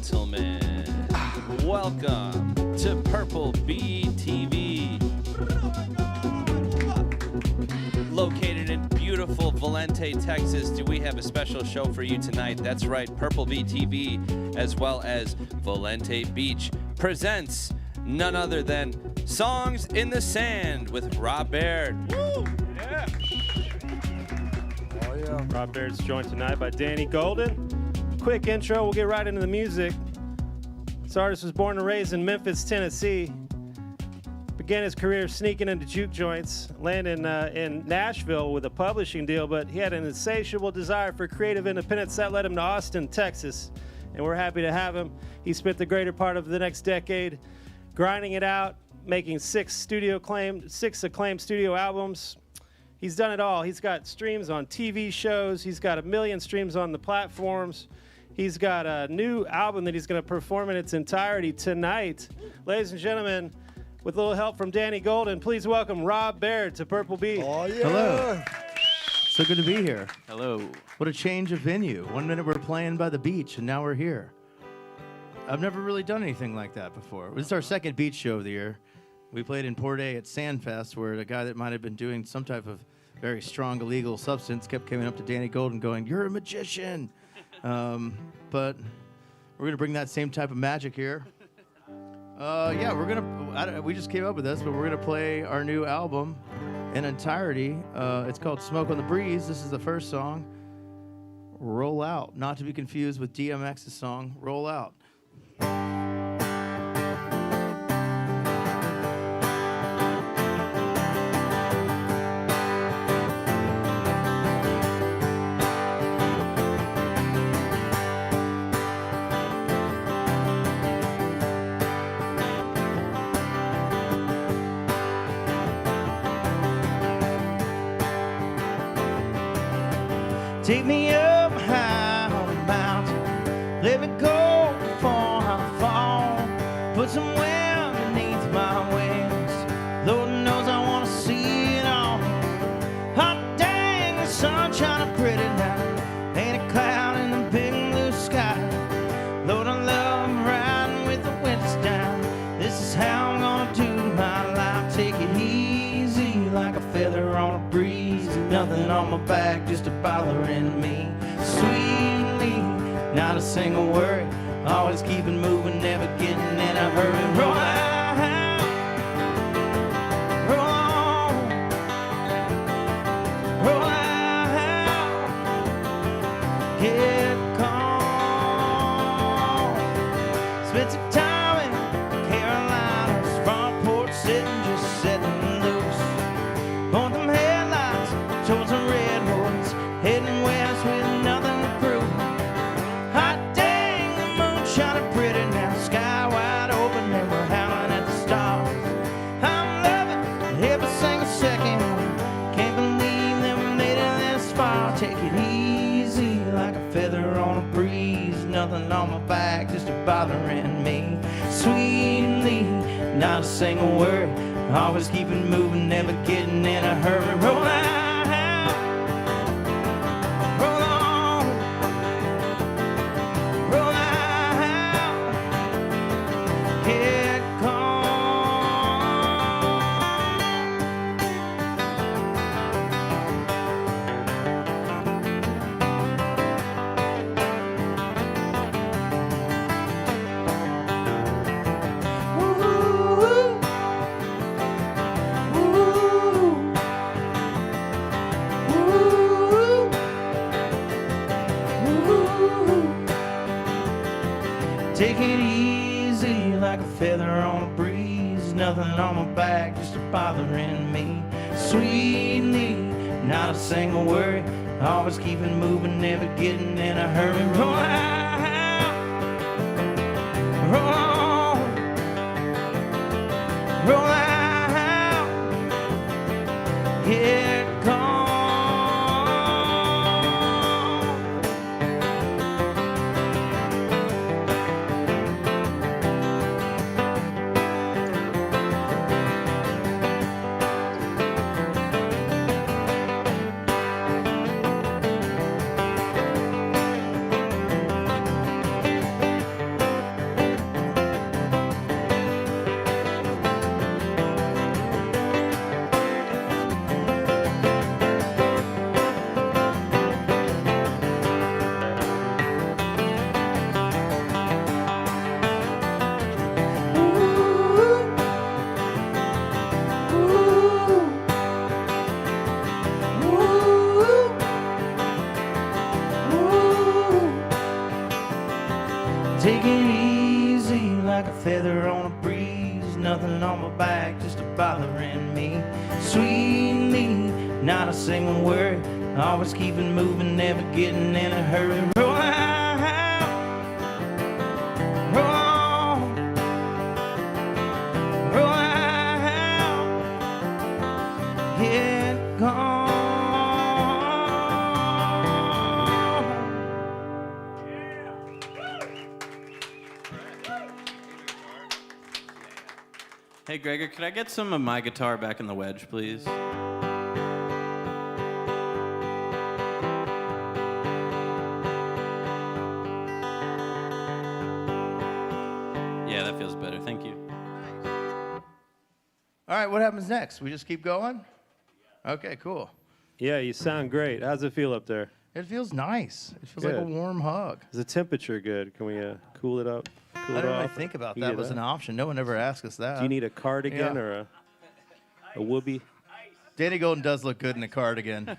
gentlemen, welcome to Purple Bee TV. Located in beautiful Valente, Texas, do we have a special show for you tonight? That's right, Purple Bee TV, as well as Valente Beach, presents none other than Songs in the Sand with Rob Baird. Woo! Yeah. Oh, yeah. Rob Baird's joined tonight by Danny Golden. Quick intro, we'll get right into the music. This artist was born and raised in Memphis, Tennessee. Began his career sneaking into juke joints, landing in Nashville with a publishing deal, but he had an insatiable desire for creative independence that led him to Austin, Texas, and we're happy to have him. He spent the greater part of the next decade grinding it out, making six acclaimed studio albums. He's done it all. He's got streams on TV shows. He's got 1 million streams on the platforms. He's got a new album that he's going to perform in its entirety tonight. Ladies and gentlemen, with a little help from Danny Golden, please welcome Rob Baird to Purple Bee. Oh, yeah. Hello. So good to be here. Hello. What a change of venue. 1 minute we're playing by the beach, and now we're here. I've never really done anything like that before. This is our second beach show of the year. We played in Port A at Sandfest, where a guy that might have been doing some type of very strong illegal substance kept coming up to Danny Golden going, "You're a magician." But we're going to bring that same type of magic here. Yeah, we just came up with this, but we're going to play our new album in entirety. It's called Smoke on the Breeze. This is the first song, Roll Out, not to be confused with DMX's song, Roll Out. Take me up high on a mountain, let me go before I fall. Put some wind beneath my wings, Lord knows I want to see it all. Hot dang, the sun shining pretty now, ain't a cloud in the big blue sky. Lord, I love riding with the windows down. This is how I'm gonna do my life. Take it easy like a feather on a breeze. Nothing on my back, just a bothering me. Sweetly, not a single word. Always keeping moving, never getting in a hurry. Roll out, roll on, roll out, get calm. Spent some time in Carolina's front porch, sitting, just setting loose. On them headlights, towards some redwoods, heading west with nothing to prove. Hot dang, the moon shining pretty now, sky wide open, and we're howling at the stars. I'm loving every single second, can't believe that we made it this far. Take it easy like a feather on a breeze, nothing on my back, just a bothering me. Sweetly, not a single word, always keeping moving, never getting in a hurry. Roll out, roll on, roll out, get calm. Take it easy like a feather on a breeze, nothing on my back, just a bothering me. Sweetly, not a single word, always keeping moving, never getting in a hurry. Roll out, roll on, roll out, get calm. Take it easy like a feather on a breeze. Nothing on my back, just a bothering me. Sweetly, not a single word. Always keeping moving, never getting in a hurry. Roll out, roll on, roll out, get gone. Hey, Grego, could I get some of my guitar back in the wedge, please? Yeah, that feels better. Thank you. All right, what happens next? We just keep going? Okay, cool. Yeah, you sound great. How's it feel up there? It feels nice. It feels like a Good. warm hug. Is the temperature good? Can we cool it up? Cool I it didn't really off? think about Heat that it was up? an option. No one ever asked us that. Do you need a cardigan Yeah. or a whoopee? Danny Golden does look good in a cardigan.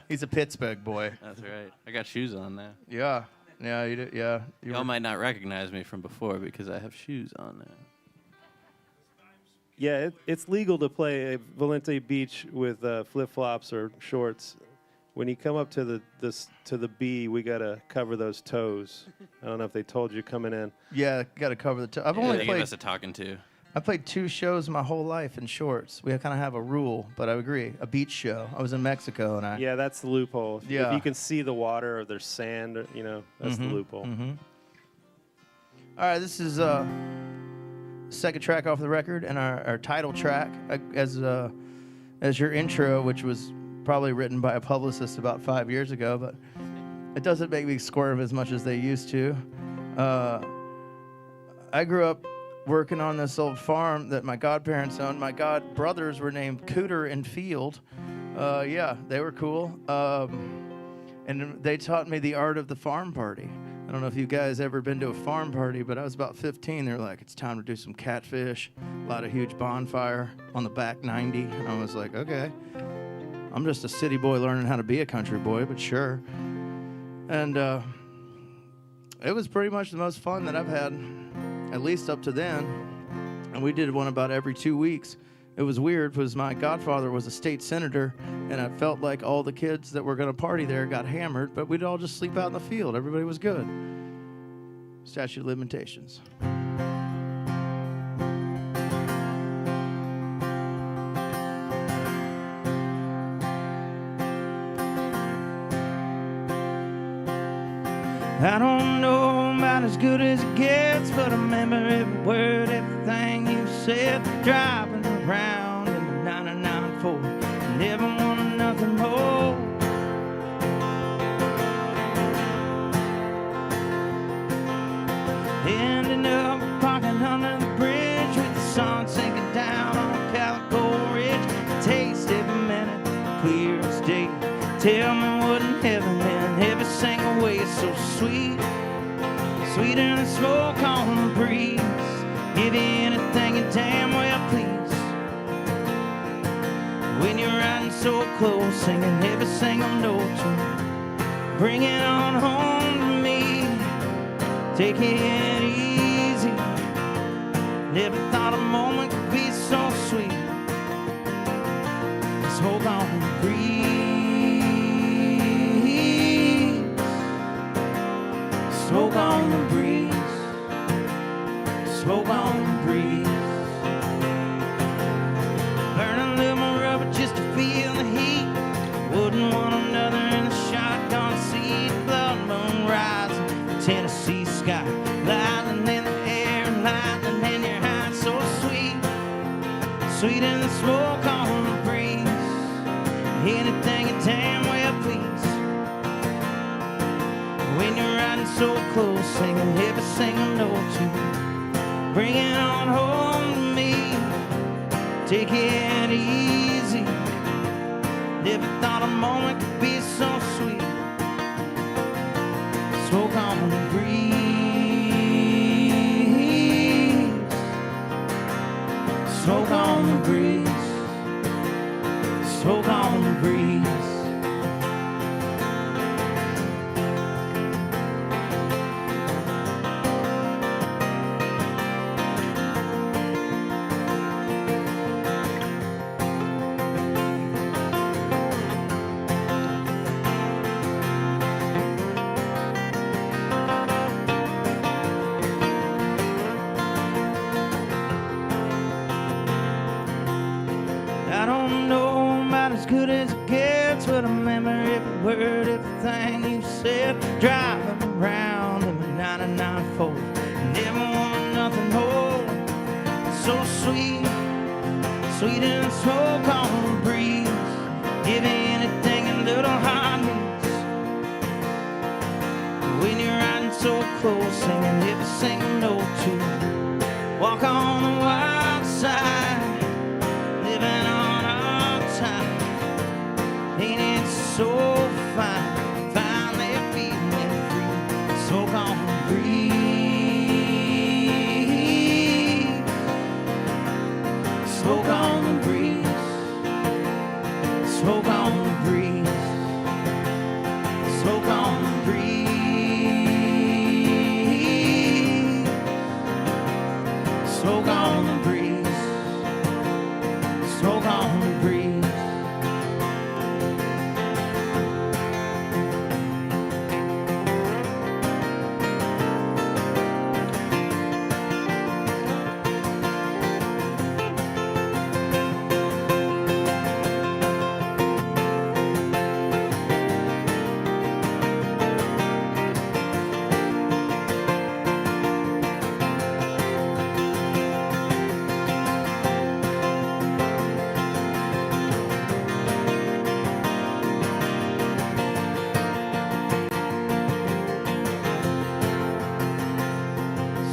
He's a Pittsburgh boy. That's right. I got shoes on now. Yeah. Yeah, you do. Yeah. You Y'all were- might not recognize me from before because I have shoes on now. Yeah, it's legal to play a Valente Beach with flip-flops or shorts. When you come up to the B, we gotta cover those toes. I don't know if they told you coming in. Yeah, got to cover the toe. I've Yeah, only they give played. us a talking to. I played 2 shows my whole life in shorts. We kind of have a rule, but I agree. A beach show. I was in Mexico and I. Yeah, that's the loophole. If Yeah. you can see the water or there's sand, or, that's the loophole. All right, this is second track off the record and our title track as your intro, which was probably written by a publicist about 5 years ago, but it doesn't make me squirm as much as they used to. I grew up working on this old farm that my godparents owned. My god brothers were named Cooter and Field. Yeah, they were cool. And they taught me the art of the farm party. I don't know if you guys ever been to a farm party, but I was about 15. They're like, it's time to do some catfish, a lot of huge bonfire on the back 90. And I was like, okay. I'm just a city boy learning how to be a country boy, but sure. And it was pretty much the most fun that I've had, at least up to then. And we did one about every 2 weeks. It was weird because my godfather was a state senator, and I felt like all the kids that were going to party there got hammered, but we'd all just sleep out in the field. Everybody was good. Statute of limitations. I don't know about as good as it gets, but I remember every word, everything you said. Driving around in the 99 Ford, never wanted nothing more. Ending up parking under the bridge with the sun sinking down on Calico Ridge. Taste every minute, clear as day. Tell me what in heaven and every single way is so sweet. Sweeter than smoke on the breeze. Give you anything you damn well please. When you're riding so close, singing every single note to bring it on home to me. Take it easy. Never thought a moment could be so sweet. Smoke on the breeze. Smoke on the breeze. Smoke on the breeze. Burn a little more rubber just to feel the heat. Wouldn't want another in the shotgun seat. Blood moon rising, Tennessee sky. Lightning in the air, lightning in your eyes. So sweet, sweet in the smoke on the breeze. Anything you damn well please. When you're riding so close, singing every single note to bring it on home to me. Take it easy. Never thought a moment could be so sweet. Smoke on the breeze. Smoke on the breeze. Smoke on the breeze. but I remember every word, everything you said. Driving around in my 99 Ford, never want nothing more. So sweet, sweet and smoke on the breeze. Give me anything a little hot needs. When you're riding so close, singing every single note to walk on the wild side, living on our time. Ain't it so fine, finally feeling free. Smoke on the breeze, smoke on the breeze, smoke on the breeze, smoke on the breeze, smoke on the breeze, smoke on the breeze.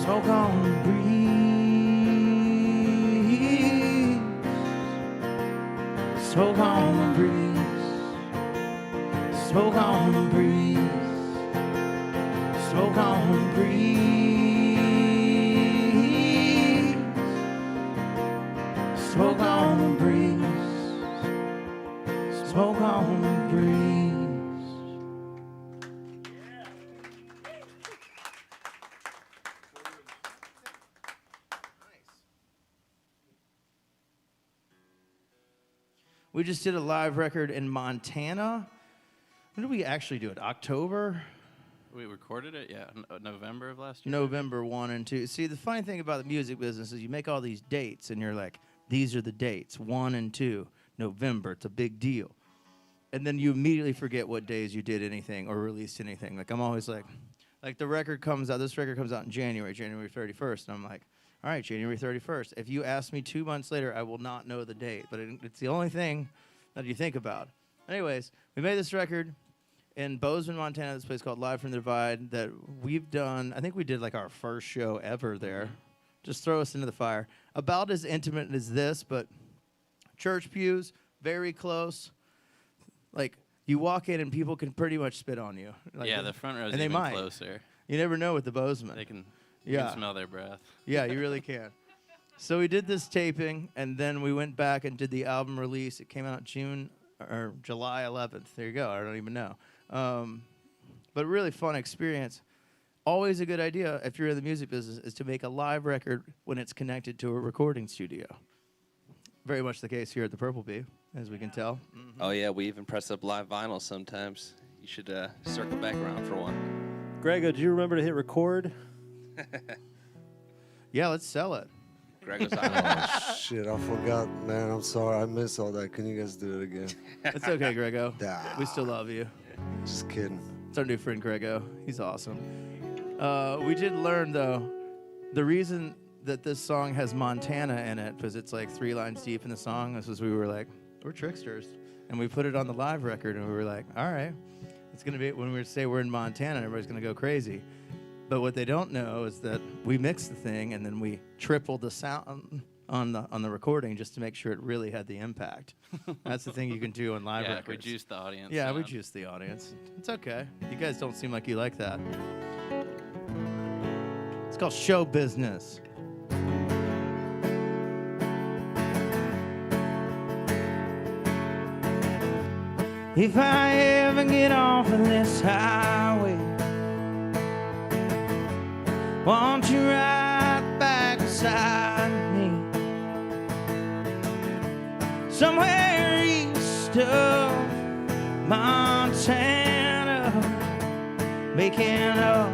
Smoke on the breeze, smoke on the breeze, smoke on the breeze, smoke on the breeze, smoke on the breeze, smoke on the breeze. We just did a live record in Montana. When did we actually do it? October? We recorded it, yeah, November of last year. November 1 and 2. See, the funny thing about the music business is you make all these dates, and you're like, these are the dates, 1 and 2, November. It's a big deal. And then you immediately forget what days you did anything or released anything. Like, I'm always like the record comes out, this record comes out in January 31st, and I'm like, all right, January 31st. If you ask me 2 months later, I will not know the date, but it's the only thing that you think about. Anyways, we made this record in Bozeman, Montana, this place called Live from the Divide that we've done. I think we did like our first show ever there. Just throw us into the fire. About as intimate as this, but church pews, very close. Like, you walk in and people can pretty much spit on you. Like, Yeah, the front row is and they even might. closer. You never know with the Bozeman. They can, Yeah. you can smell their breath. Yeah, you really can. So we did this taping, and then we went back and did the album release. It came out July 11th. There you go. I don't even know. But really fun experience. Always a good idea, if you're in the music business, is to make a live record when it's connected to a recording studio. Very much the case here at the Purple Bee, as we can tell. Mm-hmm. Oh, yeah, we even press up live vinyl sometimes. You should circle back around for one. Grego, do you remember to hit record? Yeah, let's sell it. Grego's on it. Shit, I forgot, man. I'm sorry. I missed all that. Can you guys do it again? It's okay, Grego. Nah. We still love you. Just kidding. It's our new friend, Grego. He's awesome. We did learn, though, the reason that this song has Montana in it, because it's like 3 lines deep in the song, this was we were like, we're tricksters. And we put it on the live record, and we were like, all right. It's going to be, when we say we're in Montana, everybody's going to go crazy. But what they don't know is that we mixed the thing, and then we tripled the sound on the recording just to make sure it really had the impact. That's the thing you can do on live Yeah, records. we juiced the audience. Yeah, we sound. juiced the audience. It's okay. You guys don't seem like you like that. It's called show business. If I ever get off of this highway, won't you ride back beside me? Somewhere east of Montana, making up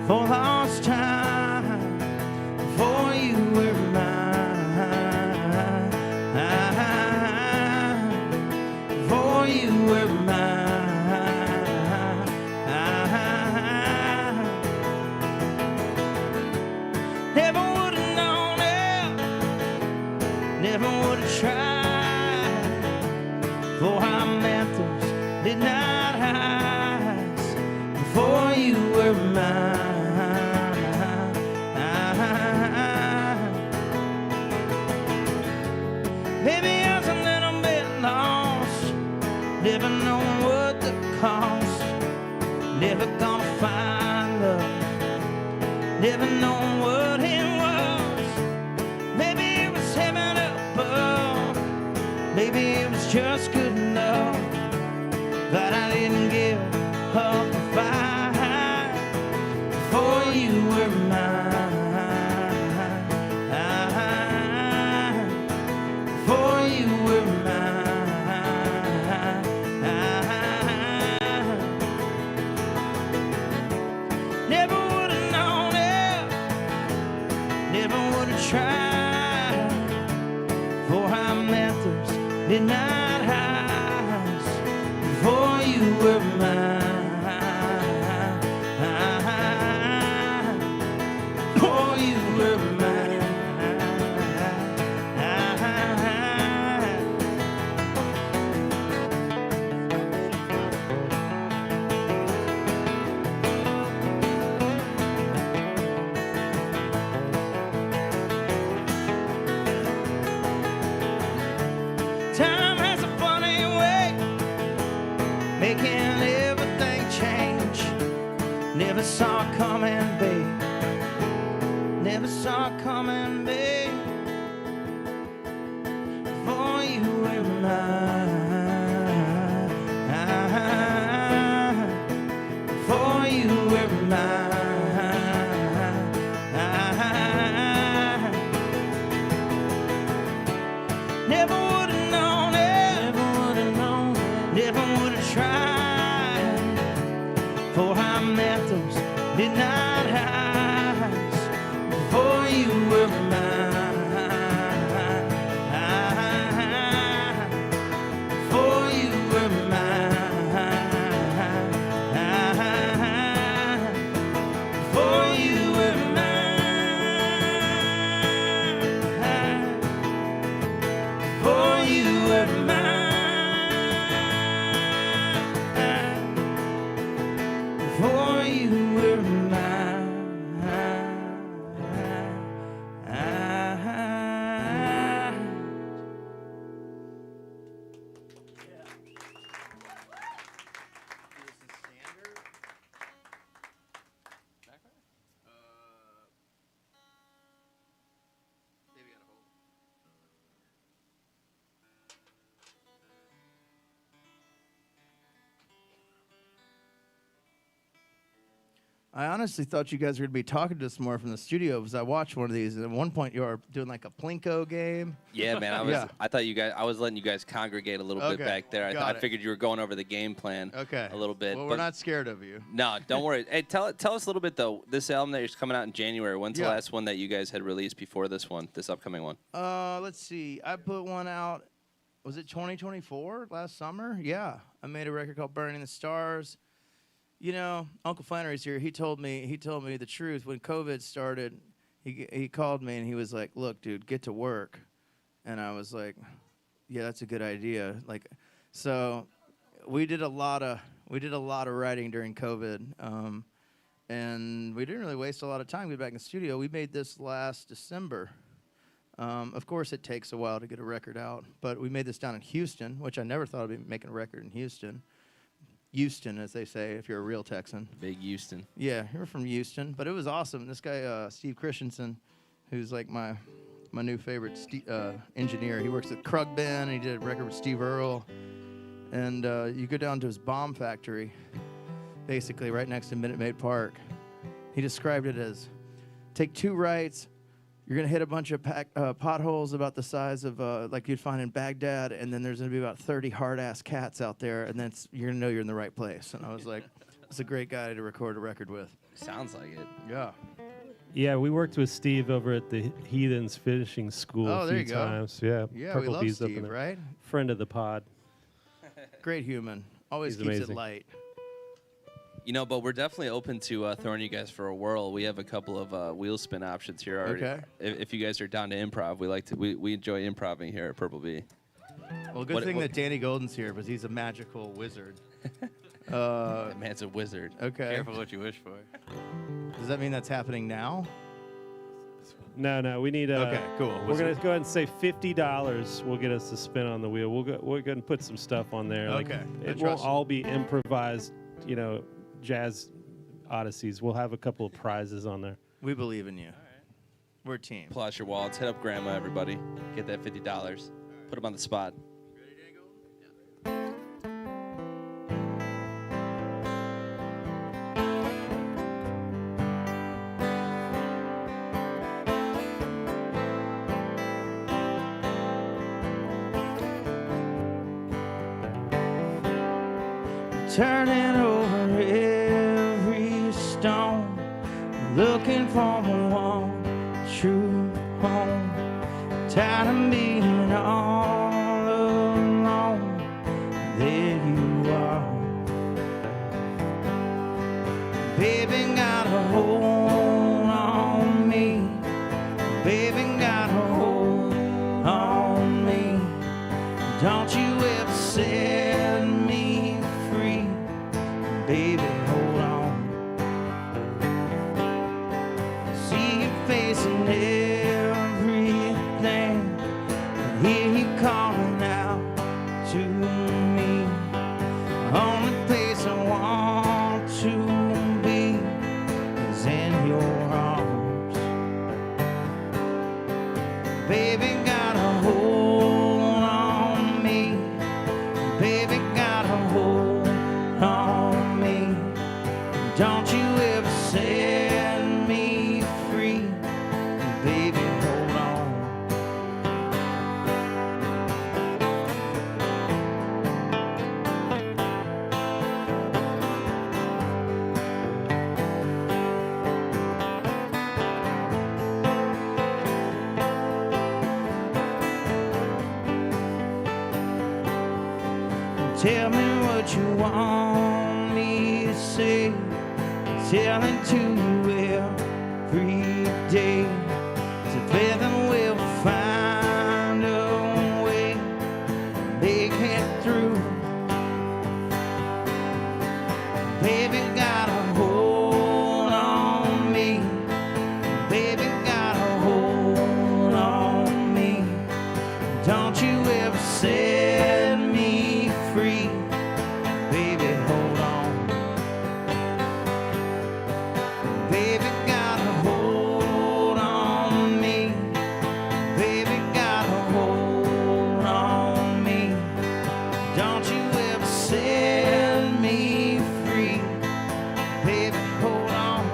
for lost time, before you were mine, before you were mine. were mine. Maybe I was a little bit lost, never knowing what the cost, never gonna find love, never knowing what it was. Maybe it was heaven above, maybe it was just good enough, but I didn't give up the fight, for you were mine. For you were mine. Never would have known it, never would have tried, for I met those midnight highs, for you were mine. For you were mine. Time has a funny way, making everything change. Never saw it coming, babe. Never saw it coming, babe. For you were mine. For you were mine. Never would have known it, never would have tried, for I met those midnight highs, for you were mine. For you were mine. For you were mine. For you were mine. For you were mine. I honestly thought you guys were going to be talking to us more from the studio because I watched one of these, and at one point you were doing like a Plinko game. Yeah, man. Yeah. I thought you guys. I was letting you guys congregate a little bit Okay, back there. got I it. figured you were going over the game plan. Okay. A little bit. Well, but we're not scared of you. No, don't worry. Hey, tell us a little bit though. This album that is coming out in January. When's the Yeah. last one that you guys had released before this one? This upcoming one. Let's see. I put one out. Was it 2024 last summer? Yeah. I made a record called Burning the Stars. You know, Uncle Flannery's here. He told me the truth. When COVID started, he called me and he was like, "Look, dude, get to work." And I was like, "Yeah, that's a good idea." Like, so we did a lot of writing during COVID, and we didn't really waste a lot of time. We got back in the studio. We made this last December. Of course, it takes a while to get a record out, but we made this down in Houston, which I never thought I'd be making a record in Houston. Houston, as they say, if you're a real Texan. Big Houston. Yeah, you're from Houston, but it was awesome. This guy, Steve Christensen, who's like my new favorite engineer. He works at Krug Band, and he did a record with Steve Earle. And you go down to his bomb factory, basically right next to Minute Maid Park. He described it as, take two rights, you're going to hit a bunch of potholes about the size of like you'd find in Baghdad, and then there's going to be about 30 hard-ass cats out there, and then you're going to know you're in the right place. And I was like, it's a great guy to record a record with. Sounds like it. Yeah. Yeah, we worked with Steve over at the Heathens Finishing School Oh, a there few you go. times. Yeah, Yeah, Purple we love Bee's up Steve, in there. right? Friend of the pod. Great human. Always He's keeps amazing. it light. You know, but we're definitely open to throwing you guys for a whirl. We have a couple of wheel spin options here already. Okay. If you guys are down to improv, we enjoy improving here at Purple Bee. Well, good thing that Danny Golden's here, because he's a magical wizard. That man's a wizard. Okay. Careful what you wish for. Does that mean that's happening now? No, we need. Okay, cool. We're gonna go ahead and say $50 will get us to spin on the wheel. We'll go ahead and put some stuff on there. Okay, I It won't trust you. all be improvised, jazz odysseys. We'll have a couple of prizes on there. We believe in you. We're a team. Pull out your wallets. Hit up Grandma, everybody. Get that $50. Put him on the spot. Turning over every stone, looking for one true home. Tired of being all alone. There you are, baby. Got a hold on me, baby. Got a hold on me. Don't you ever set me free, baby, hold on. See you facing everything, and hear you calling out to me. Only place I want to be is in your arms, baby. Got a hold on me, baby. Got a hold on me. Don't you ever set me free, baby, hold on. Tell me what you want me to say, tell it to you every day. Together we'll find a way, make it through. Baby, got a hold on me, baby, got a hold on me. Don't you ever set me free, baby, hold on. Baby, got a hold on me, baby, got a hold on me. Don't you ever set me free, baby, hold on.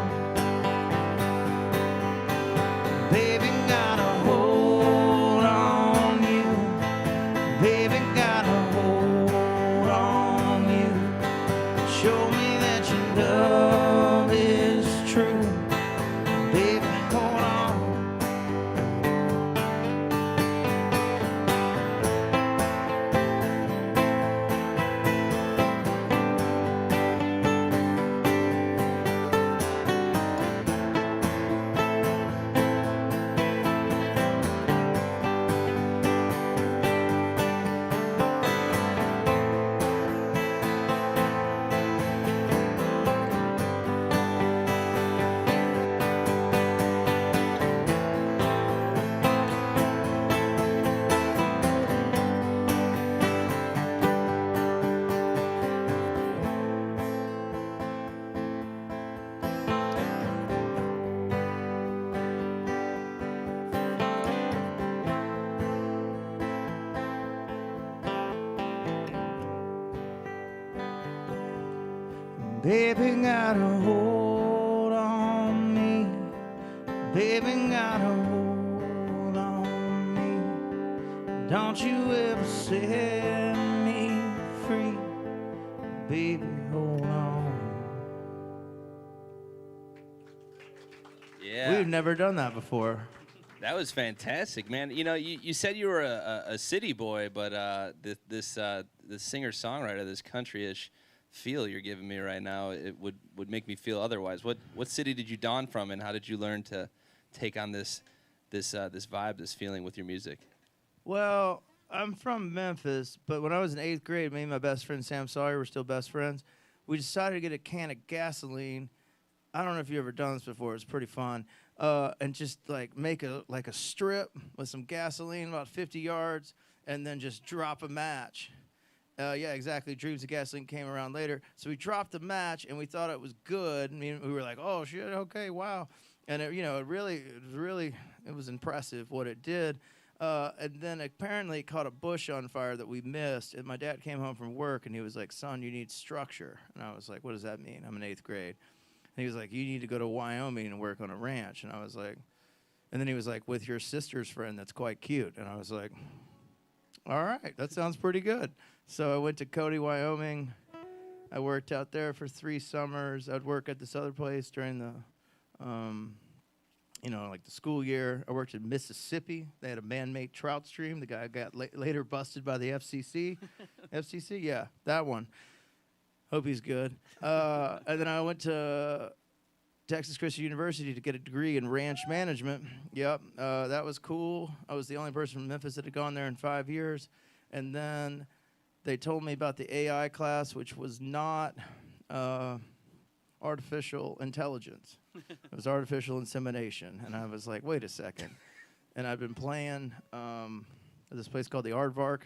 Baby, got a hold on you, baby, got a hold on you. Show me that your love is true, baby, hold on. Baby, got a hold on me, baby, got a hold on me. Don't you ever set me free, baby, hold on. Yeah. We've never done that before. That was fantastic, man. You said you were a city boy, but this singer-songwriter, this country-ish feel you're giving me right now, it would make me feel otherwise. What city did you dawn from, and how did you learn to take on this vibe, this feeling with your music? Well, I'm from Memphis, but when I was in 8th grade, me and my best friend Sam Sawyer were still best friends. we decided to get a can of gasoline. I don't know if you've ever done this before. It's pretty fun. And just like make a strip with some gasoline about 50 yards and then just drop a match. Yeah, exactly. Dreams of Gasoline came around later. So we dropped the match and we thought it was good. I mean, we were like, oh shit, okay, wow. And it was impressive what it did. And then apparently it caught a bush on fire that we missed. And my dad came home from work and he was like, son, you need structure. And I was like, what does that mean? I'm in 8th grade. And he was like, you need to go to Wyoming and work on a ranch. And I was like, and then he was like, with your sister's friend that's quite cute. And I was like, all right, that sounds pretty good. So I went to Cody, Wyoming. I worked out there for 3 summers. I'd work at this other place during the, like the school year. I worked in Mississippi. They had a man-made trout stream. The guy got later busted by the FCC. FCC, yeah, that one. Hope he's good. And then I went to Texas Christian University to get a degree in ranch management. Yep, that was cool. I was the only person from Memphis that had gone there in 5 years. And then they told me about the AI class, which was not artificial intelligence. It was artificial insemination. And I was like, wait a second. And I've been playing at this place called the Aardvark.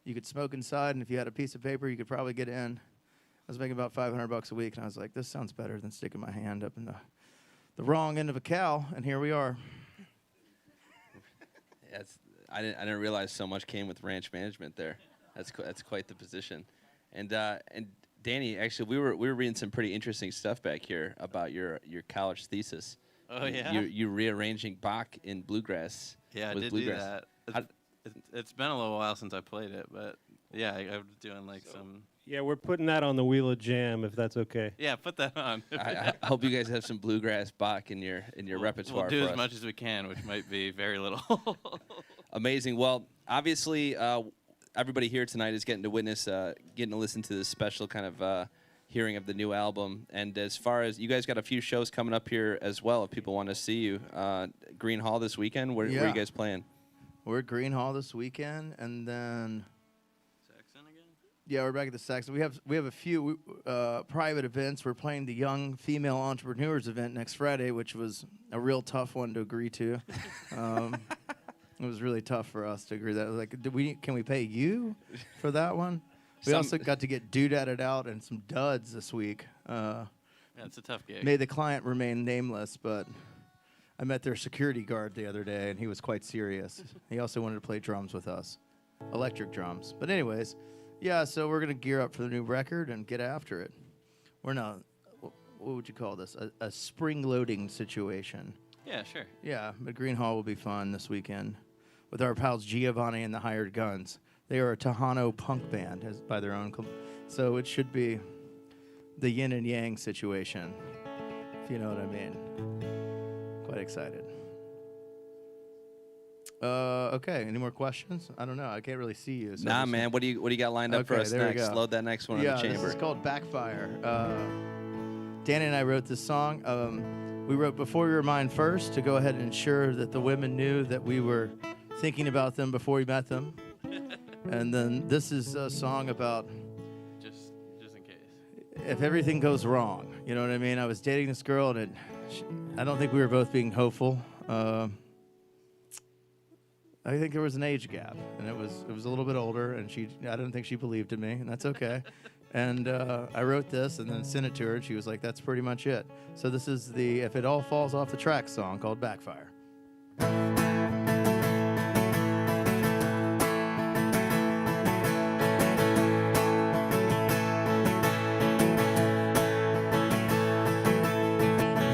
You could smoke inside, and if you had a piece of paper, you could probably get in. I was making about $500 a week, and I was like, this sounds better than sticking my hand up in the wrong end of a cow, and here we are. I didn't realize so much came with ranch management there. That's quite the position. And Danny, actually, we were reading some pretty interesting stuff back here about your college thesis. Oh, yeah? You rearranging Bach in Bluegrass. Yeah, I with did Bluegrass. do that. It's been a little while since I played it, but yeah, I was doing some... Yeah, we're putting that on the Wheel of Jam, if that's okay. Yeah, put that on. I hope you guys have some Bluegrass Bach in your repertoire. We'll do for as us. much as we can, which might be very little. Amazing. Well, obviously, everybody here tonight is getting to listen to this special kind of hearing of the new album. And as far as you guys got a few shows coming up here as well, if people want to see you, Green Hall this weekend. Where are you guys playing? We're at Green Hall this weekend, and then. Yeah, we're back at the Saxon. We have a few private events. We're playing the Young Female Entrepreneurs event next Friday, which was a real tough one to agree to. It was really tough for us to agree that. Like, can we pay you for that one? We also got to get Dude-At-It Out and some duds this week. Yeah, it's a tough gig. May the client remain nameless, but I met their security guard the other day, and he was quite serious. He also wanted to play drums with us, electric drums. But anyways. Yeah, so we're going to gear up for the new record and get after it. We're not, what would you call this? A spring-loading situation. Yeah, sure. Yeah, but Green Hall will be fun this weekend with our pals Giovanni and the Hired Guns. They are a Tejano punk band by their own. So it should be the yin and yang situation, if you know what I mean. Quite excited. Okay. Any more questions? I don't know. I can't really see you. So Nah, man. What do you got lined up for us next? Load that next one in the chamber. This is called Backfire. Danny and I wrote this song. We wrote Before We Were Mine first to go ahead and ensure that the women knew that we were thinking about them before we met them. And then this is a song about just in case. If everything goes wrong. You know what I mean? I was dating this girl, and I don't think we were both being hopeful. I think there was an age gap, and it was a little bit older, and I don't think she believed in me, and that's okay. And I wrote this and then sent it to her, and she was like, that's pretty much it. So this is the If It All Falls Off the Track song called Backfire.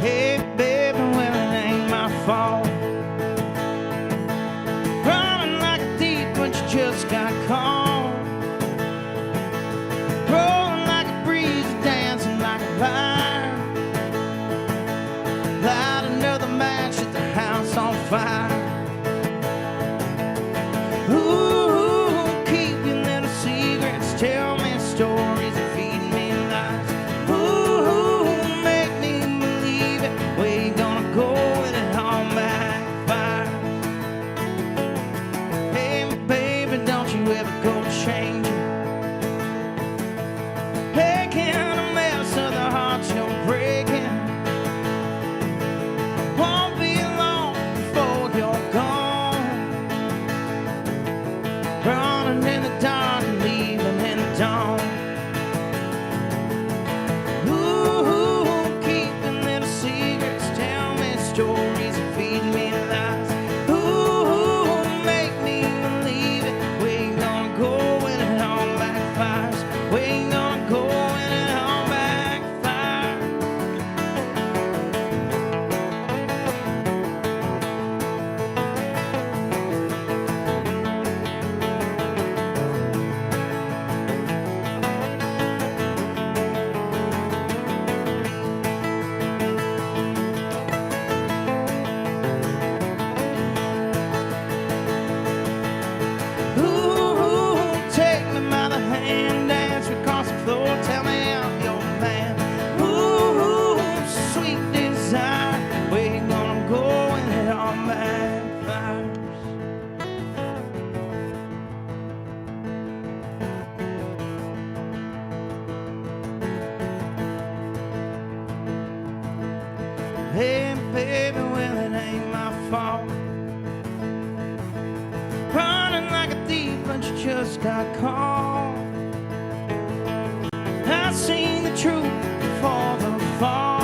Hey, baby, well, it ain't my fault. Running like a thief when you just got caught. Rolling like a breeze, dancing like a fire. Light another match at the house Hey, baby, well, it ain't my fault. Running like a thief, but you just got caught. I seen the truth before the fall.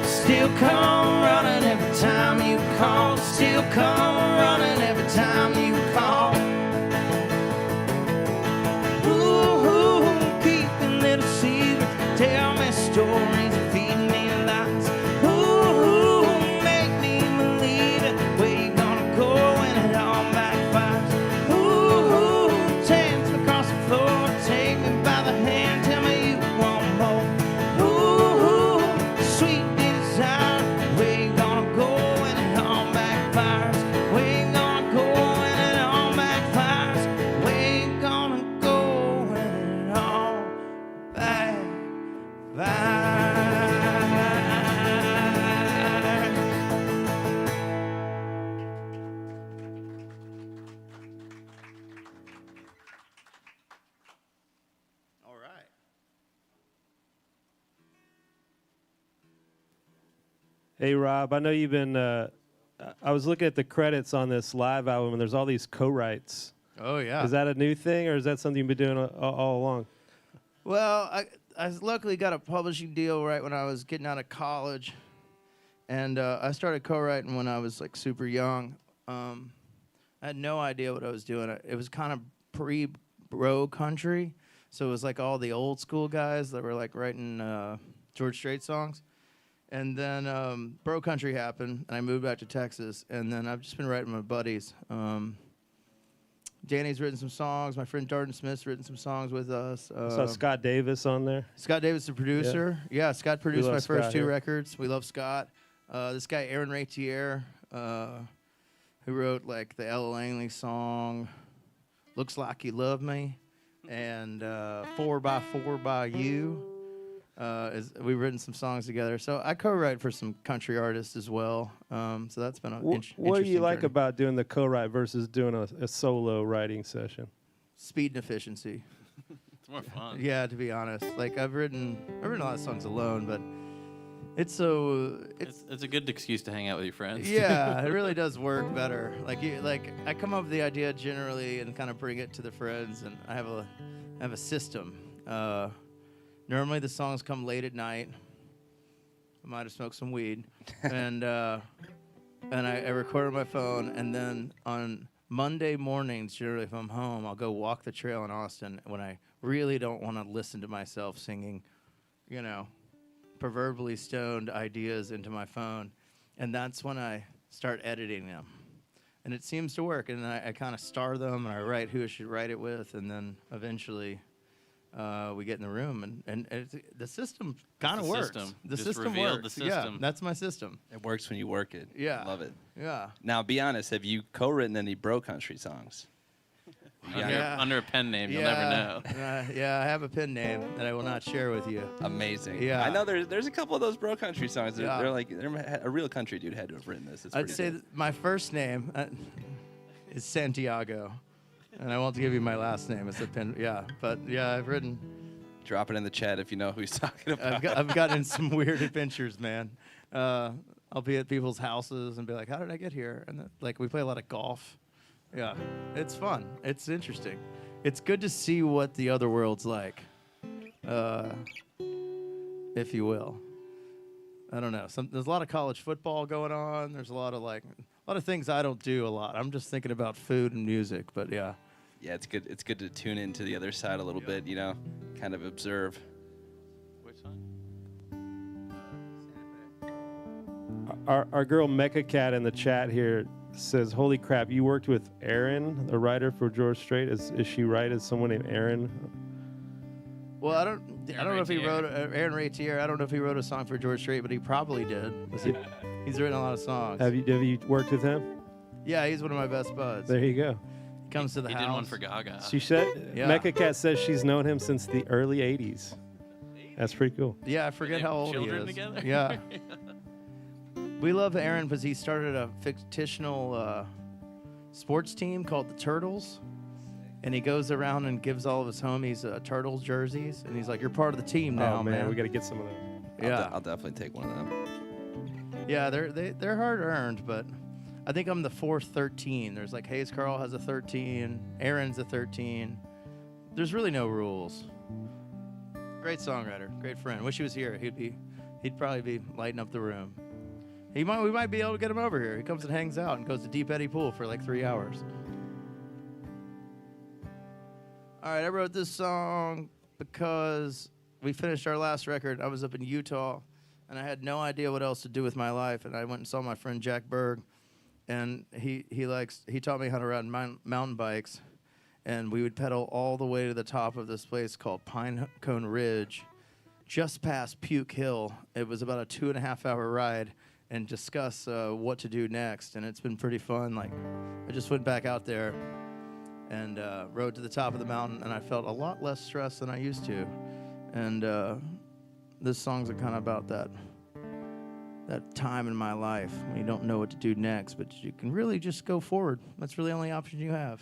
Still come running every time you call. Still come running every time you call. Ooh, keeping little secrets, tell me stories, feed me lies. Ooh, make me believe it. Where you gonna go when it all backfires? Ooh, dance across the floor, take me by the hand, tell me you want more. Ooh, sweet desire. Where you gonna go when it all backfires? Where you gonna go when it all backfires? Where you gonna go when it all backfires? All right. Hey, Rob, I know you've been. I was looking at the credits on this live album, and there's all these co-writes. Oh yeah. Is that a new thing, or is that something you've been doing all along? Well, I luckily got a publishing deal right when I was getting out of college, and I started co-writing when I was like super young. I had no idea what I was doing. It was kind of pre-bro country, so it was like all the old school guys that were like writing George Strait songs. And then bro country happened, and I moved back to Texas, and then I've just been writing with my buddies. Danny's written some songs. My friend Darden Smith's written some songs with us. I saw Scott Davis on there. Scott Davis, the producer. Yeah, Scott produced love my first Scott two here. records. We love Scott. This guy, Aaron Rier, who wrote like the Ella Langley song, Looks Like You Love Me, and 4x4 by You. We've written some songs together. So I co-write for some country artists as well. So that's been an What do you interesting like journey. about doing the co-write versus doing a solo writing session? Speed and efficiency. It's more fun. Yeah, to be honest. Like I've written a lot of songs alone, but it's so It's a good excuse to hang out with your friends. yeah, it really does work better. Like I come up with the idea generally and kind of bring it to the friends, and I have a system. Normally the songs come late at night. I might have smoked some weed, and I record on my phone, and then on Monday mornings, generally if I'm home, I'll go walk the trail in Austin when I really don't want to listen to myself singing, proverbially stoned ideas into my phone, and that's when I start editing them. And it seems to work, and I kind of star them, and I write who I should write it with, and then eventually we get in the room, and the system kind of the works. system. The Just system revealed works. the Yeah, system. that's my system. It works when you work it. Yeah. Love it. Yeah. Now, be honest. Have you co-written any bro country songs? Under a pen name, you'll never know. Yeah, I have a pen name that I will not share with you. Amazing. Yeah. I know there's a couple of those bro country songs. They're, Yeah. they're like a real country dude had to have written this. It's I'd pretty say good. that my first name is Santiago, and I won't give you my last name. It's a pen. Yeah, but yeah, I've written. Drop it in the chat if you know who he's talking about. I've gotten in some weird adventures, man. I'll be at people's houses and be like, "How did I get here?" And like we play a lot of golf. Yeah, it's fun. It's interesting. It's good to see what the other world's like, if you will. I don't know. There's a lot of college football going on. There's a lot of things I don't do a lot. I'm just thinking about food and music. But yeah. Yeah, it's good. It's good to tune into the other side a little bit. Kind of observe. Which song? Our girl Mecha Cat in the chat here says, "Holy crap! You worked with Aaron, the writer for George Strait. Is she right? Is someone named Aaron?" Well, I don't know if he Rier. wrote Aaron Rier. I don't know if he wrote a song for George Strait, but he probably did. He's written a lot of songs. Have you worked with him? Yeah, he's one of my best buds. There you go. He comes to the He house. did one for Gaga. She said, Yeah. Mecha Cat says she's known him since the early '80s. That's pretty cool. Yeah, I forget They how have old he children is. together? Yeah. We love Aaron because he started a fictional sports team called the Turtles. And he goes around and gives all of his homies Turtles jerseys. And he's like, "You're part of the team now, Oh man, we got to get some of those. Yeah. I'll definitely take one of them. Yeah, they're hard earned, but I think I'm the fourth 13. There's like Hayes Carl has a 13, Aaron's a 13. There's really no rules. Great songwriter, great friend. Wish he was here. He'd probably be lighting up the room. We might be able to get him over here. He comes and hangs out and goes to Deep Eddy Pool for like 3 hours. All right, I wrote this song because we finished our last record. I was up in Utah, and I had no idea what else to do with my life. And I went and saw my friend Jack Berg, and he taught me how to ride mountain bikes. And we would pedal all the way to the top of this place called Pine Cone Ridge, just past Puke Hill. It was about a 2.5-hour ride, and discuss what to do next. And it's been pretty fun. Like, I just went back out there and rode to the top of the mountain, and I felt a lot less stressed than I used to. And this song's kind of about that time in my life when you don't know what to do next, but you can really just go forward. That's really the only option you have.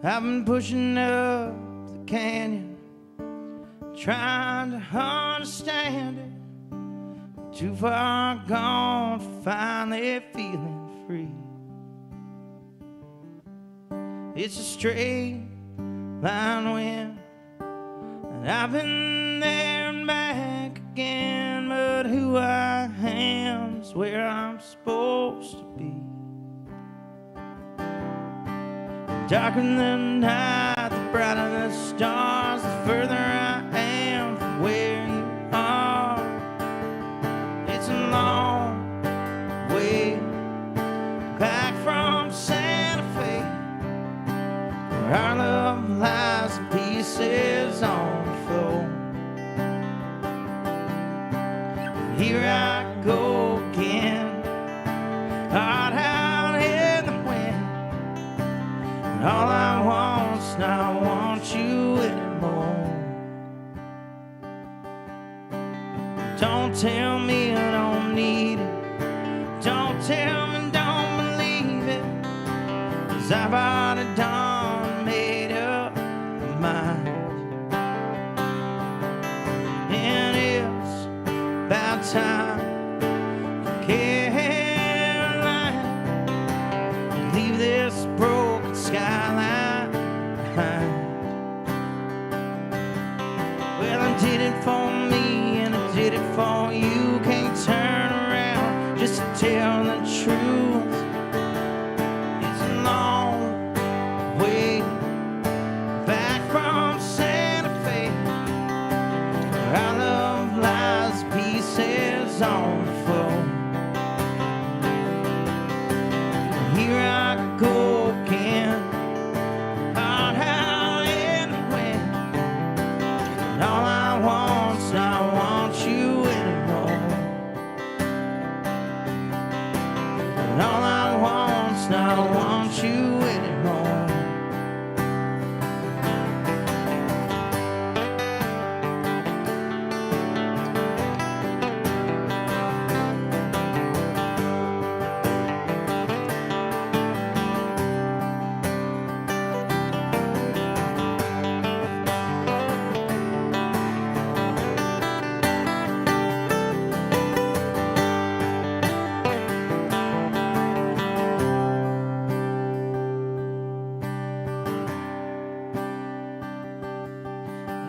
I've been pushing up the canyon, trying to understand it. Too far gone, finally feeling free. It's a straight line wind, and I've been there and back again. But who I am is where I'm supposed to be. Darker than the night, the brighter the stars, the further I am from where you are. It's a long way back from Santa Fe, where our love lies in pieces on the floor. And here I go again, heart out in the wind. All I want's not want you anymore. Don't tell me I don't need it. Don't tell me don't believe it. 'Cause I've already done made up my mind. And it's about time for Caroline to leave this broken skyline behind. Well, I did it for me and I did it for you. Can't turn around just to tell the truth. It's a long way back from Santa Fe, where our love lies pieces on the floor. Here I go again, heart out in the wind. And all I want's not want you anymore. And all I want's not want you anymore.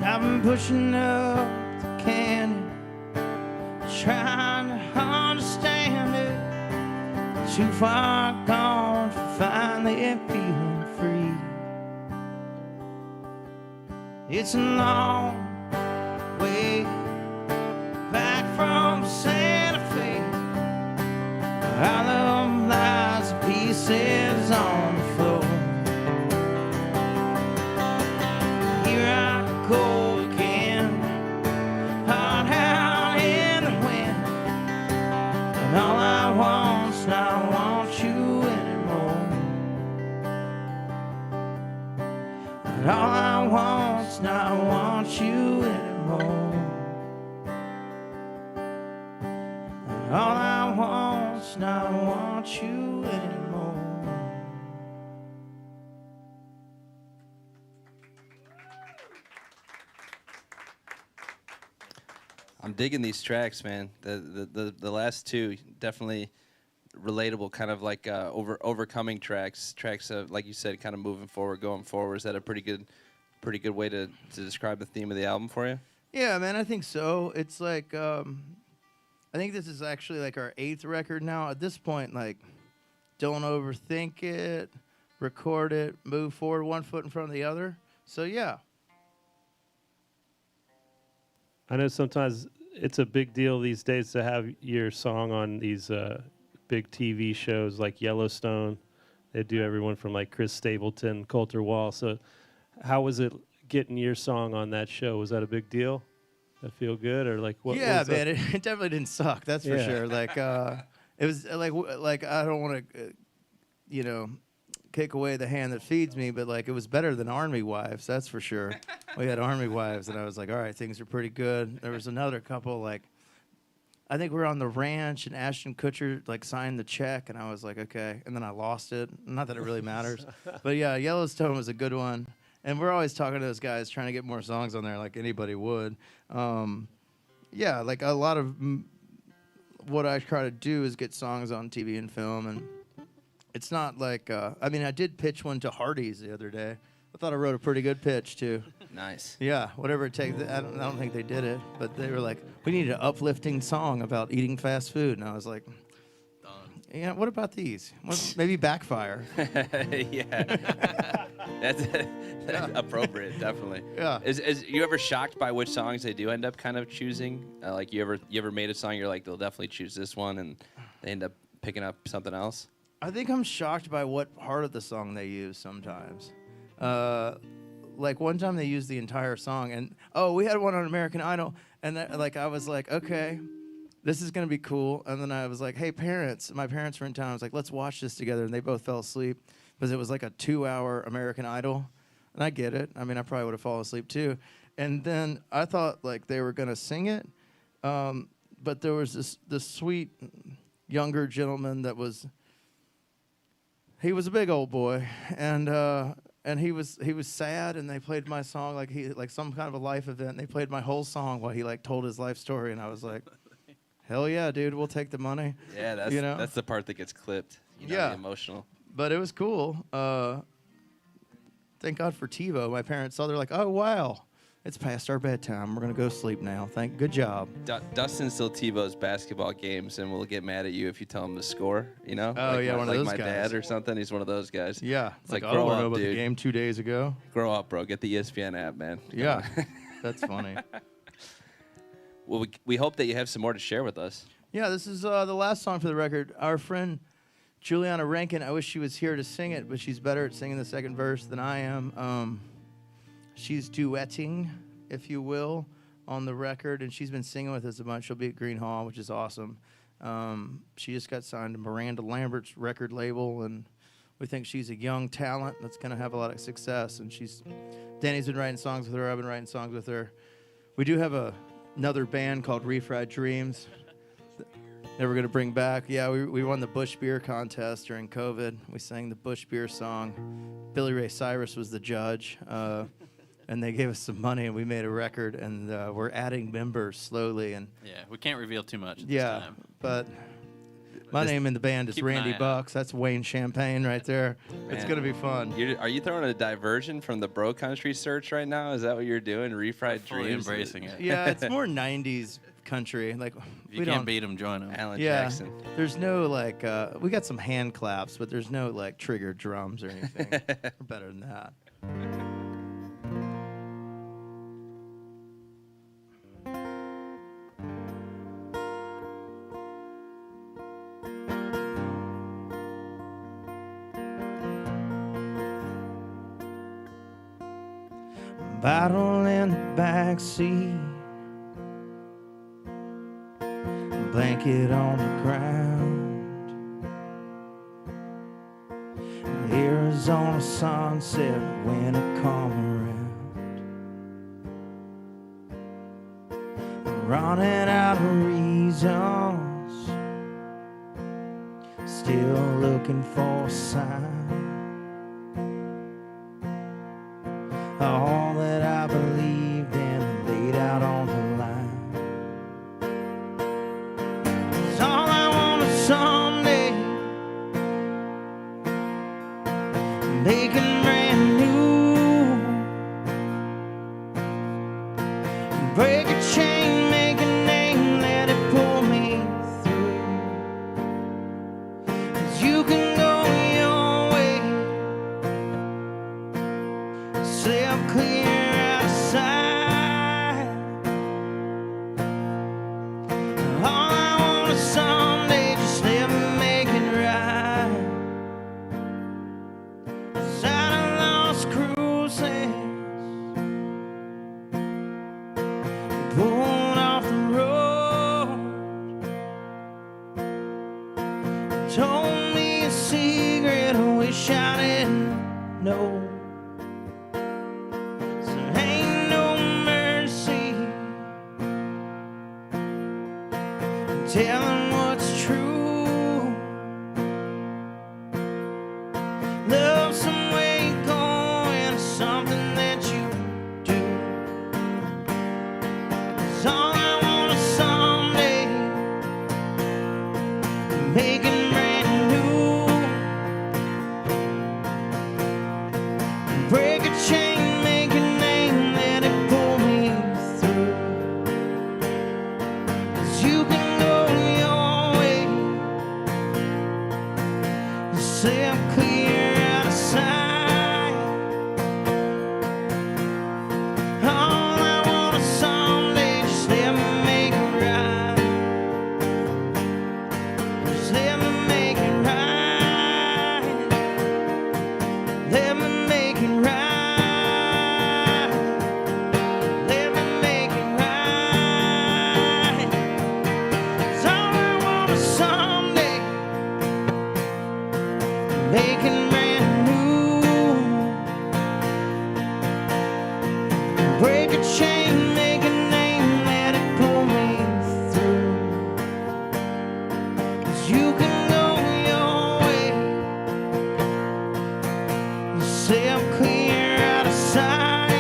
I've been pushing up the canyon, trying to understand it. Too far gone for finally feeling free. It's a long way back from Santa Fe, our love lies in pieces on the floor. Here I go again, heart out in the wind. And all I want's not want you anymore. And all I want's not want you anymore. All I want's not want you anymore. I'm digging these tracks, man. The last two definitely relatable, kind of like overcoming tracks of, like you said, kind of moving forward, going forward. Is that a pretty good way to describe the theme of the album for you? Yeah, man, I think so. It's like, I think this is actually like our 8th record now. At this point, like, don't overthink it, record it, move forward one foot in front of the other. So, yeah. I know sometimes it's a big deal these days to have your song on these big TV shows like Yellowstone. They do everyone from like Chris Stapleton, Coulter Wall. So how was it getting your song on that show? Was that a big deal? That feel good, or like what? Yeah, what was man, it definitely didn't suck. That's for sure. Like, it was like I don't want to, kick away the hand that feeds me, but like it was better than Army Wives. That's for sure. We had Army Wives, and I was like, all right, things are pretty good. There was another couple, like, I think we were on the ranch, and Ashton Kutcher like signed the check, and I was like, okay, and then I lost it. Not that it really matters, but yeah, Yellowstone was a good one. And we're always talking to those guys, trying to get more songs on there, like anybody would. Yeah, like a lot of what I try to do is get songs on TV and film, and it's not like I mean, I did pitch one to Hardee's the other day. I thought I wrote a pretty good pitch too. Nice. Yeah, whatever it takes. I don't think they did it, but they were like, we need an uplifting song about eating fast food, and I was like, yeah, what about these? Maybe Backfire. Yeah. That's appropriate, definitely. Yeah. Is you ever shocked by which songs they do end up kind of choosing? Like you ever made a song you're like, they'll definitely choose this one, and they end up picking up something else? I think I'm shocked by what part of the song they use sometimes. Like one time they used the entire song, and we had one on American Idol, and I was like, okay, this is gonna be cool. And then I was like, hey, parents, my parents were in town. I was like, let's watch this together, and they both fell asleep because it was like a 2-hour American Idol, and I get it. I mean, I probably would have fallen asleep too. And then I thought like they were gonna sing it, but there was this sweet younger gentleman that was. He was a big old boy, and he was sad, and they played my song like some kind of a life event. And they played my whole song while he like told his life story, and I was like, hell yeah, dude, we'll take the money. Yeah, that's the part that gets clipped. Yeah, the emotional. But it was cool. Thank God for TiVo. My parents saw. They're like, oh wow, it's past our bedtime. We're gonna go sleep now. Good job. Dustin still TiVos basketball games and will get mad at you if you tell him to score. Oh like yeah, one of like those my guys. dad or something. He's one of those guys. Yeah, it's like I grow don't up, know about dude. the game 2 days ago. Grow up, bro. Get the ESPN app, man. Yeah, that's funny. Well, we hope that you have some more to share with us. Yeah, this is the last song for the record. Our friend Juliana Rankin, I wish she was here to sing it, but she's better at singing the second verse than I am. She's duetting, if you will, on the record, and she's been singing with us a bunch. She'll be at Green Hall, which is awesome. She just got signed to Miranda Lambert's record label, and we think she's a young talent that's going to have a lot of success. And Danny's been writing songs with her. I've been writing songs with her. We do have another band called Refried Dreams that we're going to bring back. Yeah, we won the Bush Beer contest during COVID. We sang the Bush Beer song. Billy Ray Cyrus was the judge. And they gave us some money, and we made a record, and we're adding members slowly. And Yeah, we can't reveal too much at this time. But my name in the band is keep an Randy eye out. Bucks. That's Wayne Champagne right there. It's Man. going to be fun. Are you throwing a diversion from the bro country search right now? Is that what you're doing? Refried Fully Dreams? embracing it. Yeah, it's more 90s country. Like If you can't beat them, join them. Alan Yeah, Jackson. there's no like we got some hand claps, but there's no like triggered drums or anything. We're better than that. Bottle in the backseat, blanket on the ground, Arizona sunset when it come around. I'm running out of reasons still looking for a sign. All that I believed in laid out on the line. 'Cause all I want is someday making brand new. Break a chain, make a name, let it pull me through. 'Cause you can go your way, sail clear outside. All I want is someday, just let me make it right. 'Cause I done lost cruises, pulled off the road, told me a secret I wish I didn't know. So ain't no mercy telling what's true. Love some way going, something that you do. 'Cause all I want is someday making brand new. Break a chain, make a name, let it pull me through. 'Cause you can go your way, sail clear out of sight. All I want is someday, just let me make it right. Just let me make it right. Let me make it right. Let me make it right. 'Cause all I want is someday making brand new. Break a chain, make a name, let it pull me through. 'Cause you can go your way, sail clear out of sight.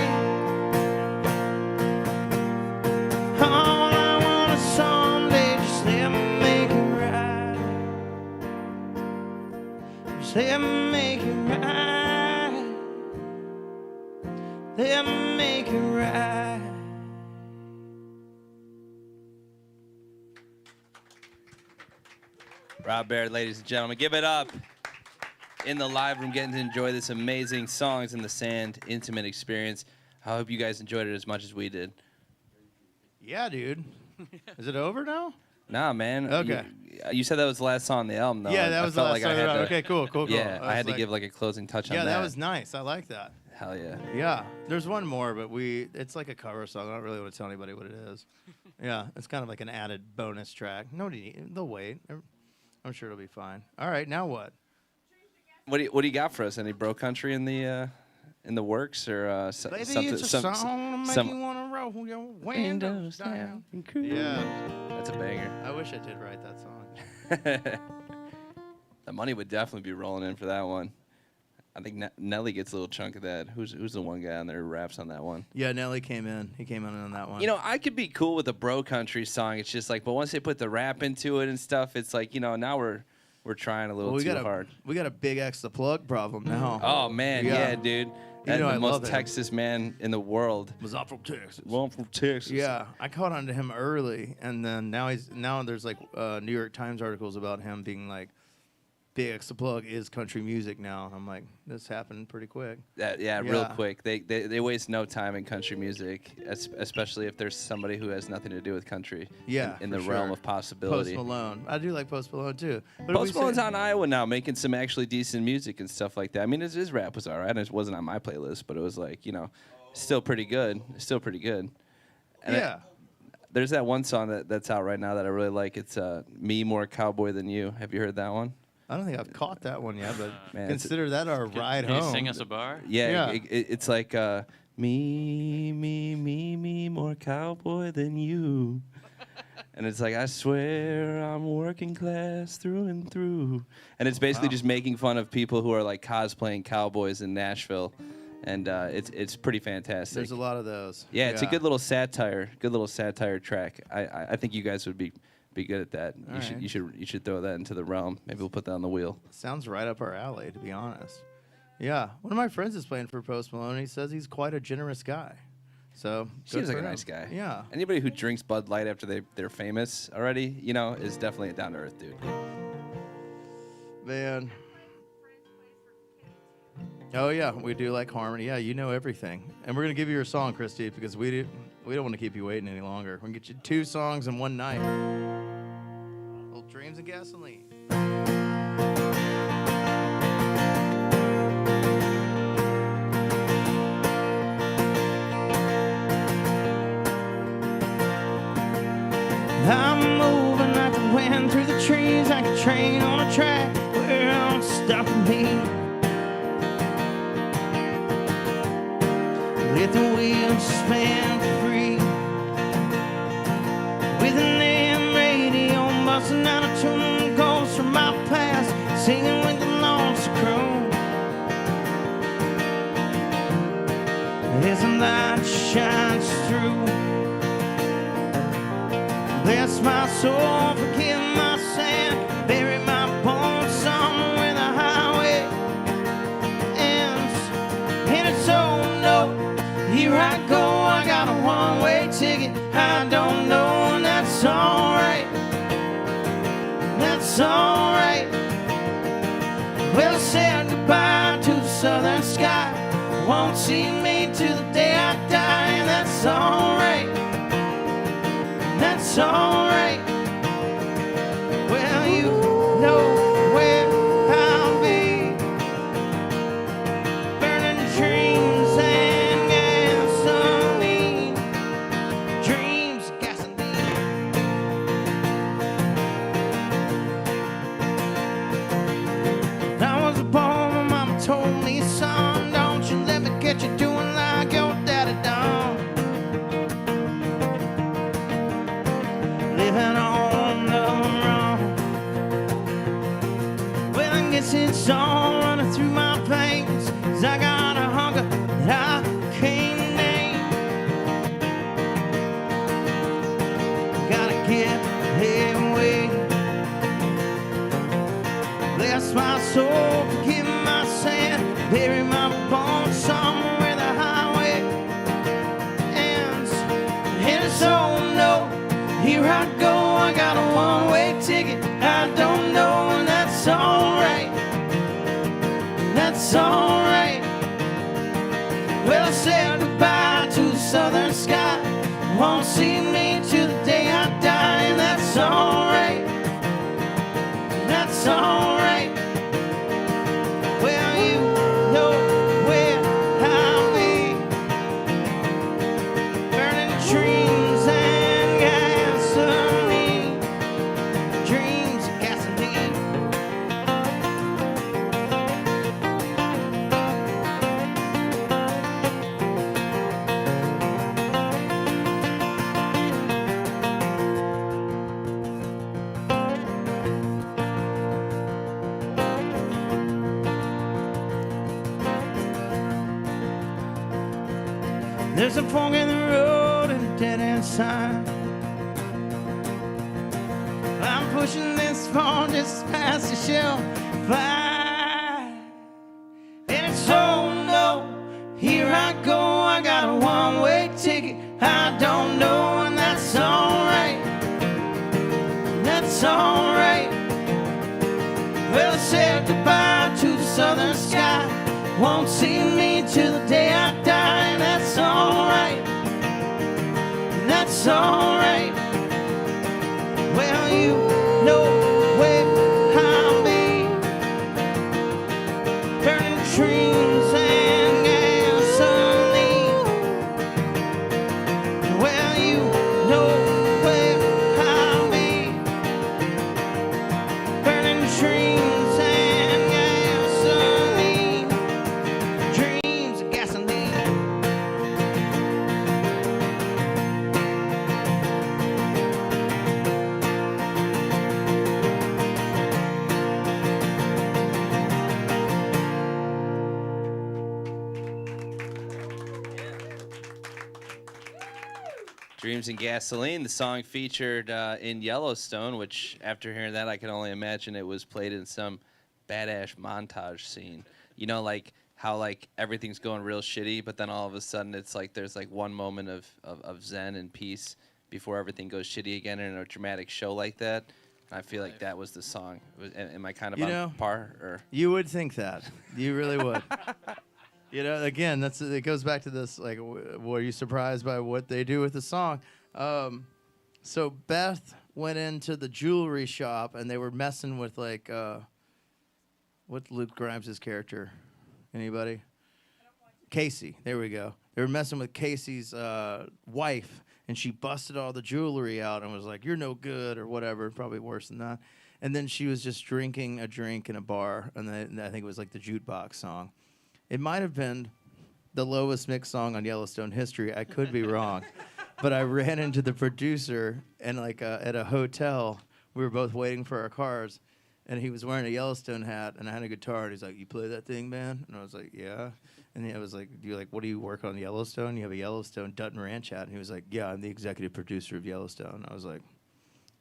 All I want is someday, just let me make it right. Just let me make it right. Let me make it right. Rob Baird, ladies and gentlemen, give it up. In the live room, getting to enjoy this amazing Songs in the Sand intimate experience. I hope you guys enjoyed it as much as we did. Yeah, dude. Is it over now? Nah, man. Okay. You said that was the last song on the album, though. Yeah, that was the felt last like I song. had to, Okay, cool. Yeah, I was had to like- give like a closing touch on Yeah, that. that was nice. I like that. Hell yeah. Yeah, there's one more, but it's like a cover song. I don't really want to tell anybody what it is. Yeah, it's kind of like an added bonus track. They'll wait. I'm sure it'll be fine. All right, now what? What do you got for us? Any bro country in the works or Baby, something? it's a song to make some you want to roll your windows down. and cruise. Yeah, That's a banger. I wish I did write that song. The money would definitely be rolling in for that one. I think Nelly gets a little chunk of that. Who's the one guy on there who raps on that one? Yeah, Nelly came in. He came in on that one. You know, I could be cool with a bro country song. It's just like, but once they put the rap into it and stuff, it's like, now we're trying a little too hard. We got a big X the plug problem now. Oh man, yeah, dude. You know, the I most love it. Texas man in the world. Was up from Texas. Well, from Texas. Yeah, I caught on to him early, and then now there's like New York Times articles about him being like, Big X the Plug is country music now. I'm like, this happened pretty quick. Yeah, real quick. They waste no time in country music, especially if there's somebody who has nothing to do with country. Yeah, in the for realm sure. of possibility. Post Malone. I do like Post Malone too. But Post Malone's out in Iowa now, making some actually decent music and stuff like that. I mean, his rap was all right. It wasn't on my playlist, but it was like, still pretty good. Still pretty good. And yeah. There's that one song that's out right now that I really like. It's Me More Cowboy Than You. Have you heard that one? I don't think I've caught that one yet, but Man, consider that our ride Can home. you sing us a bar? Yeah, Yeah. It's like me more cowboy than you. And it's like, I swear I'm working class through and through. And it's basically just making fun of people who are like cosplaying cowboys in Nashville. And it's pretty fantastic. There's a lot of those. Yeah, it's a good little satire track. I think you guys would be good at that. You should throw that into the realm. Maybe we'll put that on the wheel. Sounds right up our alley, to be honest. Yeah, one of my friends is playing for Post Malone. He says he's quite a generous guy. So seems like a nice guy. Yeah. Anybody who drinks Bud Light after they're famous already, you know, is definitely a down to earth dude. Man. Oh yeah, we do like harmony. Yeah, you know everything. And we're gonna give you your song, Christy, because we don't want to keep you waiting any longer. We're gonna get you 2 songs in one night. Little Dreams and Gasoline. I'm moving like the wind through the trees, like a train on a track where I'm stopping me. Let the wheels spin free. With an AM radio busting out a tune, goes from my past, singing with the lonesome crew. As the light shines through. Bless my soul, forgive my sin, bury my bones somewhere where the highway ends. And it's oh no, here I go, I got a one-way ticket. I don't know, and that's alright. That's alright. Well, I said goodbye to the southern sky. Won't see me till the day I die, and that's alright. That's alright. Well, you know where I'll be. Burning dreams and gasoline. Dreams, gasoline. I was born, my mama told me, son, don't you let me get you doing like your daddy done. Living on the run. Well, I guess it's all running through my veins, 'cause I got a hunger that I can't name. Gotta get away. Bless my soul, forgive my sin, bury my bones somewhere where the highway ends. And it's oh no, here I go, I got a one-way ticket. I don't know, and that's alright. That's alright. Well, I said goodbye to the southern sky. Won't see me till the day I die, and that's alright. That's alright. Well, you know where I'll be. Burning dreams and gasoline. Dreams and gasoline. There's a fork in the road and a dead end sign. I'm pushing this phone just past the shelf. Fly. And it's oh no, here I go, I got a one-way ticket. I don't know, and that's alright. That's alright. Well, I said goodbye to the southern sky. Won't see me till the day I die, and that's alright. That's alright. Well, you know where I'll be. Burning dreams and gasoline. Well, you know where I'll be. Burning dreams and gasoline. Dreams and gasoline. Dreams and Gasoline, the song featured in Yellowstone, which after hearing that, I can only imagine it was played in some badass montage scene. You know, like how like everything's going real shitty, but then all of a sudden it's like there's like one moment of zen and peace before everything goes shitty again in a dramatic show like that. I feel like that was the song. Am I kind of on par? Or? You would think that. You really would. You know, again, it goes back to this, like, were you surprised by what they do with the song? So Beth went into the jewelry shop, and they were messing with, like, what's Luke Grimes' character? Anybody? Casey. There we go. They were messing with Casey's wife, and she busted all the jewelry out and was like, you're no good, or whatever, probably worse than that. And then she was just drinking a drink in a bar, and I think it was, like, the jukebox song. It might have been the lowest mixed song on Yellowstone history. I could be wrong. But I ran into the producer and like at a hotel. We were both waiting for our cars. And he was wearing a Yellowstone hat, and I had a guitar. And he's like, you play that thing, man? And I was like, yeah. And I was like, what do you work on Yellowstone? You have a Yellowstone Dutton Ranch hat. And he was like, yeah, I'm the executive producer of Yellowstone. I was like,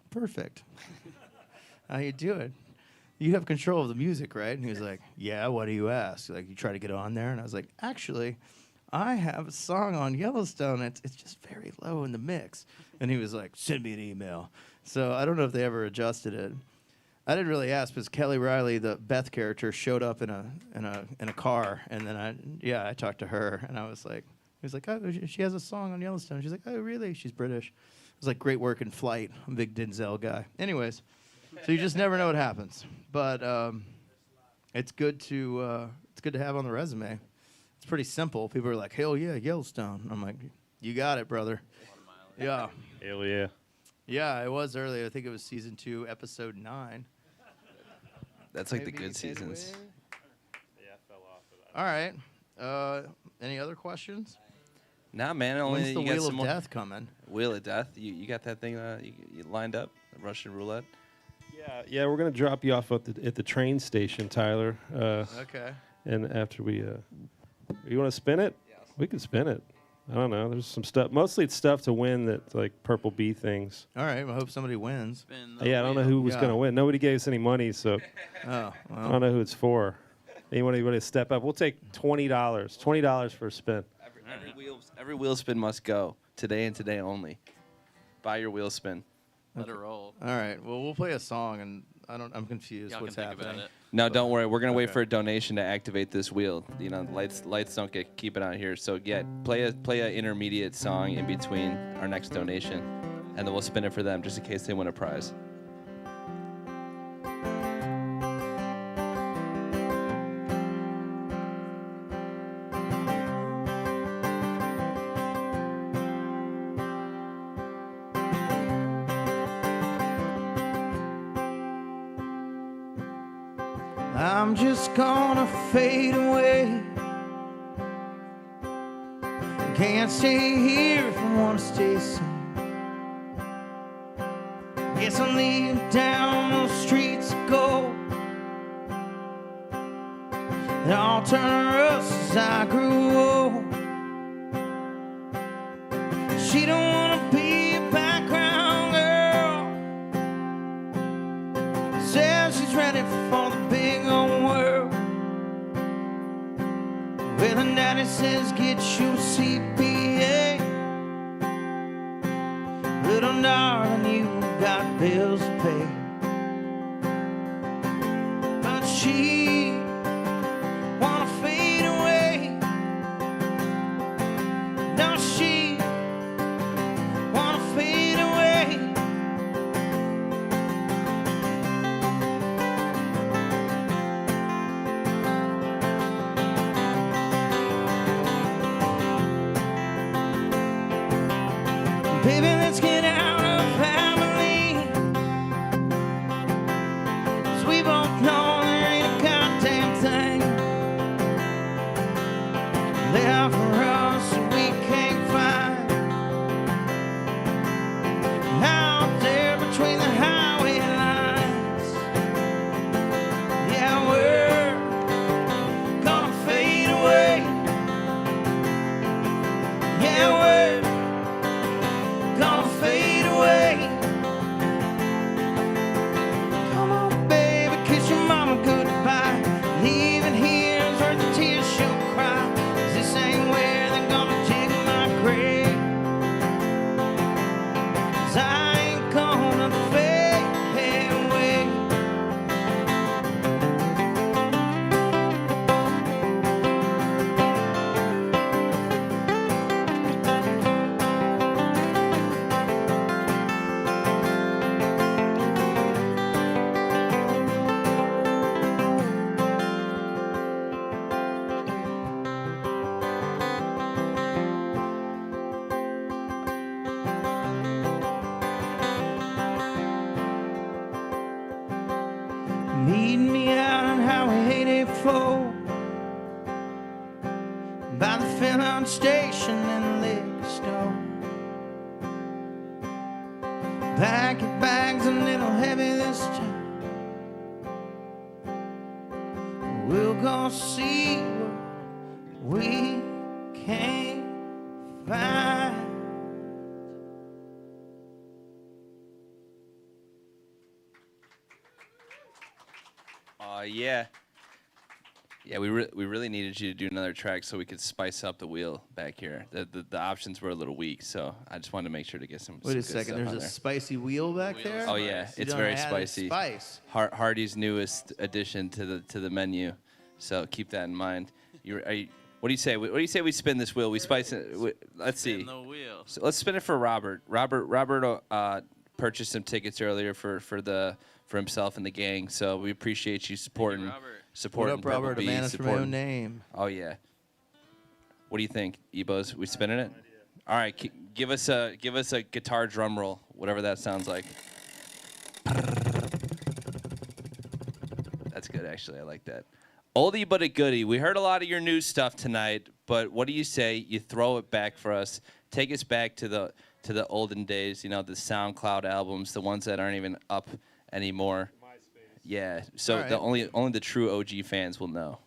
perfect. How you doing? You have control of the music, right? And he was like, yeah, what do you ask? Like, you try to get on there? And I was like, actually, I have a song on Yellowstone. It's just very low in the mix. And he was like, send me an email. So I don't know if they ever adjusted it. I didn't really ask because Kelly Riley, the Beth character, showed up in a car. And then I talked to her. And I was like, he was like, oh, she has a song on Yellowstone. She's like, oh, really? She's British. It was like great work in Flight. I'm a big Denzel guy. Anyways. So you just never know what happens, but it's good to have on the resume. It's pretty simple. People are like, "Hell yeah, Yellowstone." I'm like, "You got it, brother." Yeah. Hell yeah. Yeah, it was earlier. I think it was season 2, episode 9. That's like the good seasons. Yeah, I fell off of that. All right. Any other questions? Nah, man. Only When's the you got Wheel some of more. Death coming? Wheel of Death. You got that thing you lined up? Russian roulette. Yeah, we're gonna drop you off at the train station, Tyler. Okay. And after you want to spin it? Yes. We can spin it. I don't know. There's some stuff. Mostly it's stuff to win that like Purple Bee things. All right. Well, I hope somebody wins. Yeah, I don't know who was gonna win. Nobody gave us any money, so Oh. I don't know who it's for. Anybody to step up? We'll take $20. $20 for a spin. Every wheel spin must go today and today only. Buy your wheel spin. Let it roll. All right. Well, we'll play a song, and I'm confused. Y'all What's can think happening? about it. No, don't worry. We're gonna wait Okay. for a donation to activate this wheel. You know, lights don't keep it on here. So yeah, play a intermediate song in between our next donation, and then we'll spin it for them just in case they win a prize. I'm just gonna fade away. Can't stay here if I wanna stay sane. Guess I'll leave down those streets of gold. And I'll turn to rust as I grew old. She don't wanna be a background girl. Says she's ready for the big old world. Well, her daddy says get your CPA. Little darling, you got bills to pay. But she wanna fade away. No, she wanna fade away. Baby, let's get out of family. 'Cause we both know there ain't a guy Meet me out on Highway 84 by the fill-out station and the liquor store. Pack your bags a little heavy this time. We'll go see what we can find. Yeah, we really needed you to do another track so we could spice up the wheel back here. The options were a little weak, so I just wanted to make sure to get some. Wait some a good second, stuff there's on a there. spicy wheel back Wheel there? is Oh yeah, You it's done very added spicy. Spice. Hardy's newest addition to the menu, so keep that in mind. What do you say? What do you say we spin this wheel? We spice it. Let's see. Spin the wheel. So let's spin it for Robert. Robert purchased some tickets earlier for himself and the gang. So we appreciate you supporting. Robert. What Supporting up, Robert? A Purple man Bee, after my own name. Oh yeah. What do you think, Ebos? We spinning it? All right, give us a guitar drum roll, whatever that sounds like. That's good, actually. I like that. Oldie but a goodie. We heard a lot of your new stuff tonight, but what do you say you throw it back for us? Take us back to the olden days. You know, the SoundCloud albums, the ones that aren't even up anymore. Yeah, so All right. the only the true OG fans will know.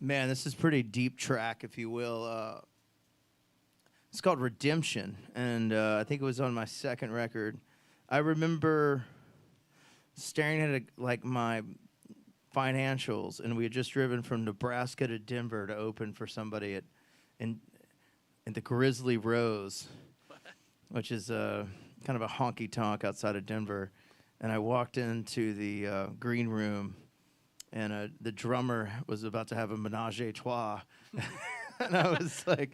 Man, this is pretty deep track, if you will. It's called Redemption, and I think it was on my second record. I remember staring at like my financials, and we had just driven from Nebraska to Denver to open for somebody in the Grizzly Rose, which is kind of a honky tonk outside of Denver. And I walked into the green room, and the drummer was about to have a menage a trois. And I was like,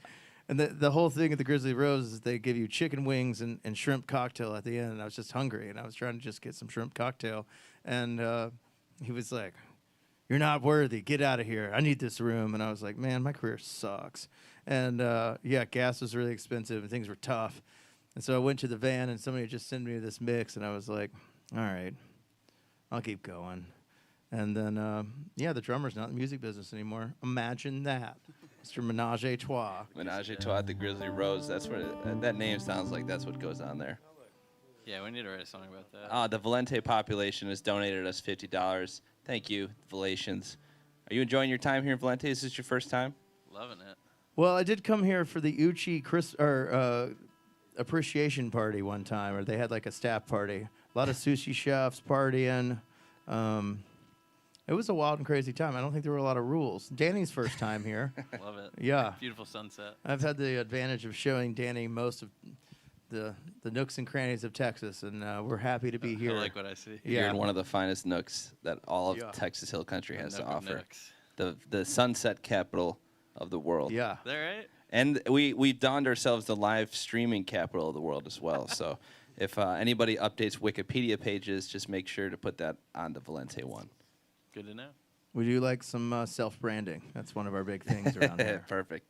and the whole thing at the Grizzly Rose is they give you chicken wings and shrimp cocktail at the end. And I was just hungry, and I was trying to just get some shrimp cocktail. And he was like, "You're not worthy. Get out of here. I need this room." And I was like, "Man, my career sucks." And yeah, gas was really expensive, and things were tough. And so I went to the van, and somebody just sent me this mix, and I was like, all right, I'll keep going. And then, yeah, the drummer's not in the music business anymore. Imagine that. Mr. Menage a Trois. Menage a Trois at the Grizzly Rose. That's what that name sounds like. That's what goes on there. Yeah, we need to write a song about that. The Valente population has donated us $50. Thank you, Valations. Are you enjoying your time here in Valente? Is this your first time? Loving it. Well, I did come here for the Uchi appreciation party one time, or they had like a staff party. A lot of sushi chefs partying. It was a wild and crazy time. I don't think there were a lot of rules. Danny's first time here. Love it. Yeah. Beautiful sunset. I've had the advantage of showing Danny most of the nooks and crannies of Texas, and we're happy to be here. I like what I see. You're Yeah. in one of the finest nooks that all of Yeah. Texas Hill Country has to Nook of offer. nooks. The sunset capital of the world. Yeah. Is that right? And we donned ourselves the live streaming capital of the world as well. So if anybody updates Wikipedia pages, just make sure to put that on the Valente one. Good to know. We do like some self-branding. That's one of our big things around here. Perfect.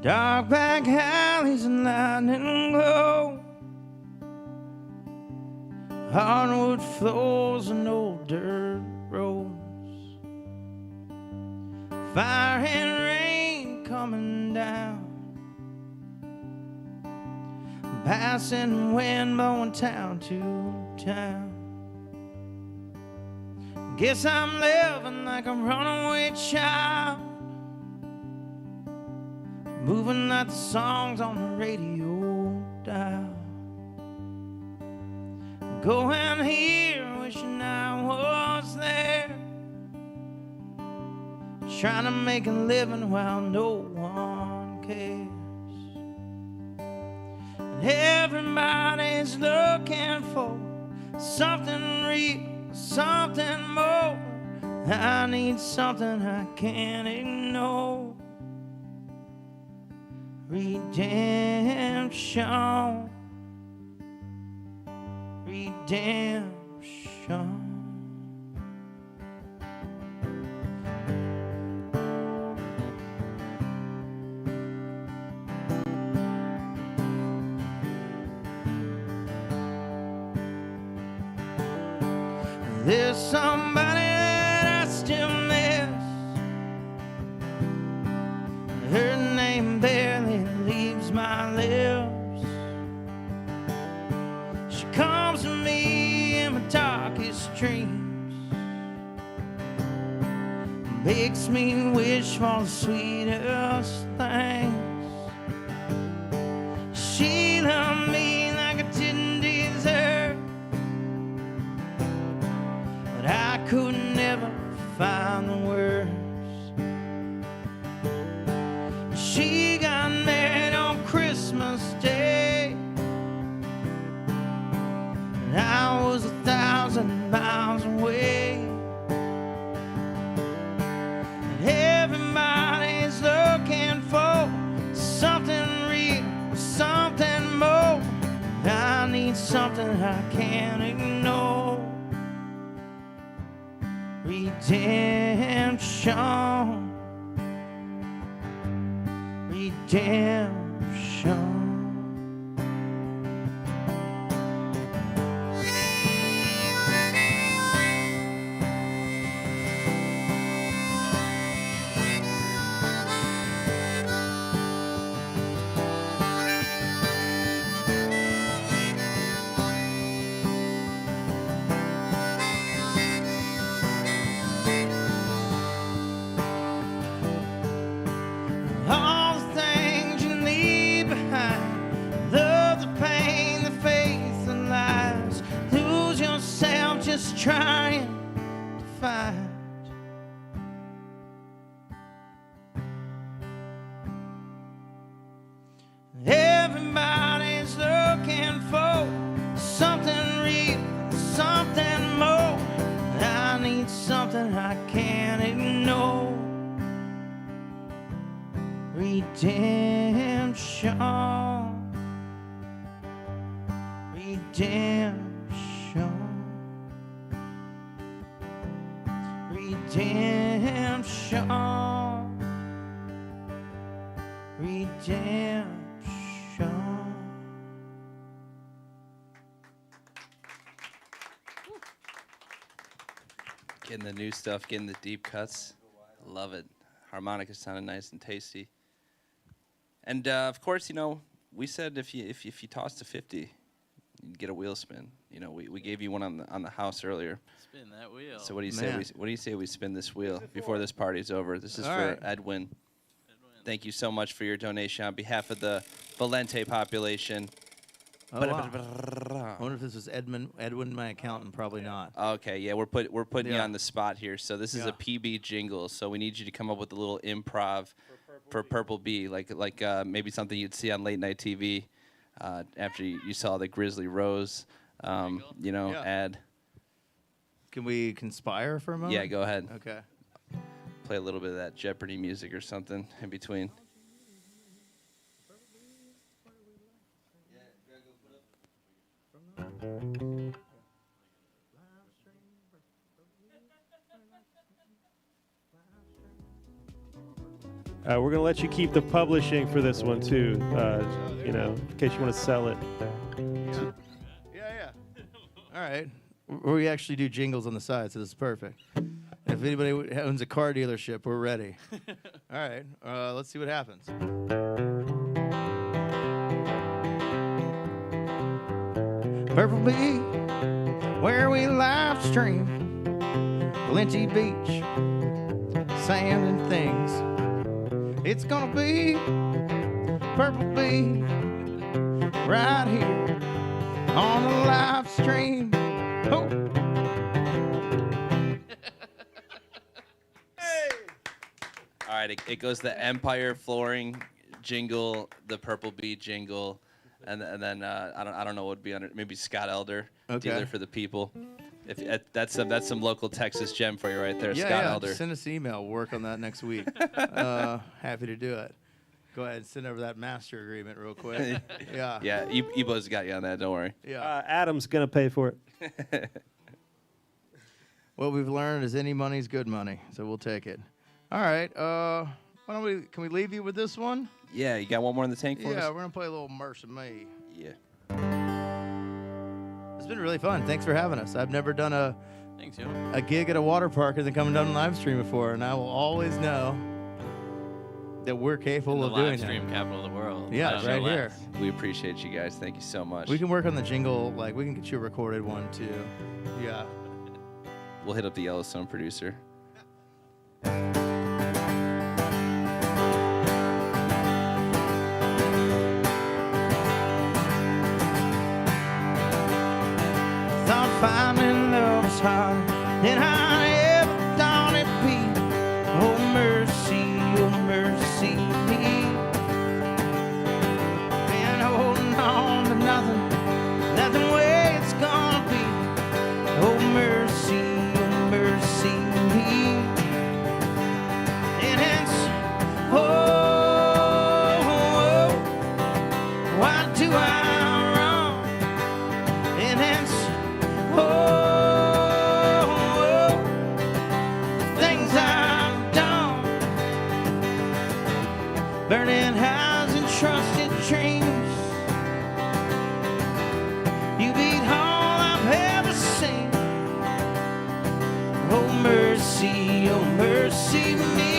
Dark back alleys and lightning glow, hardwood floors and old dirt roads, fire and rain coming down, passing wind blowing town to town. Guess I'm living like a runaway child, moving like the songs on the radio dial. Going here, wishing I was there, trying to make a living while no one cares. And everybody's looking for something real, something more. I need something I can't ignore. Redemption, redemption. There's somebody that I still miss. Her name barely leaves my lips. She comes to me in my darkest dreams, makes me wish for the sweetest things. She loved me like I didn't deserve, but I could never find the words. She got married on Christmas Day, and I was 1,000 miles away. And everybody's looking for something real, something more. I need something I can't ignore. Redemption. Redemption. All the things you leave behind, love, the pain, the faith, the lies. Lose yourself just trying to find. Everybody's looking for something real, something more. I need something I can't ignore. Redemption. Redemption. Redemption. Redemption. Getting the new stuff, getting the deep cuts. Love it. Harmonica sounded nice and tasty. And of course, you know, we said if you toss to 50, you'd get a wheel spin. You know, we gave you one on the house earlier. Spin that wheel. So what do you say? What do you say we spin this wheel before this party's over? This is All for right. Edwin. Thank you so much for your donation on behalf of the Valente population. Oh, wow. I wonder if this was Edwin, my accountant. Probably not. Okay, yeah, we're putting you Yeah. on the spot here. So this is Yeah. a PB jingle. So we need you to come up with a little improv for Purple Bee, like maybe something you'd see on late night TV after you saw the Grizzly Rose, you know, Yeah. ad. Can we conspire for a moment? Yeah, go ahead. Okay. Play a little bit of that Jeopardy music or something in between. We're going to let you keep the publishing for this one, too, you know, in case you want to sell it. Yeah. All right. We actually do jingles on the side, so this is perfect. If anybody owns a car dealership, we're ready. All right. Let's see what happens. Purple Bee, where we live stream, Valente Beach, sand and things. It's gonna be Purple Bee right here on the live stream. Oh. All right, it goes the Empire Flooring jingle, the Purple Bee jingle, and then I don't know what would be under, maybe Scott Elder, Okay. Dealer for the People. If that's some local Texas gem for you right there, Yeah, Scott yeah. Elder. Send us an email. We'll work on that next week. Happy to do it. Go ahead and send over that master agreement real quick. Yeah. Yeah, Ebo's got you on that. Don't worry. Yeah. Adam's going to pay for it. What we've learned is any money's good money, so we'll take it. All right. Why don't can we leave you with this one? Yeah, you got one more in the tank for Yeah, us? we're gonna play a little Mercy Me. Yeah. It's been really fun. Thanks for having us. I've never done a Thanks, yo. a gig at a water park and then coming down and live stream before, and I will always know that we're capable The of live doing stream that. capital of the world. Yeah, No right here. less. We appreciate you guys. Thank you so much. We can work on the jingle, like we can get you a recorded one too. Yeah. We'll hit up the Yellowstone producer. Thought finding love was harder than I ever thought it'd be. Oh mercy me. Been holding on to nothing, not the way it's gonna be. Oh mercy me. And it's why do I wrong? And it's things I've done, burning houses and trusted dreams. You beat all I've ever seen. Oh mercy me.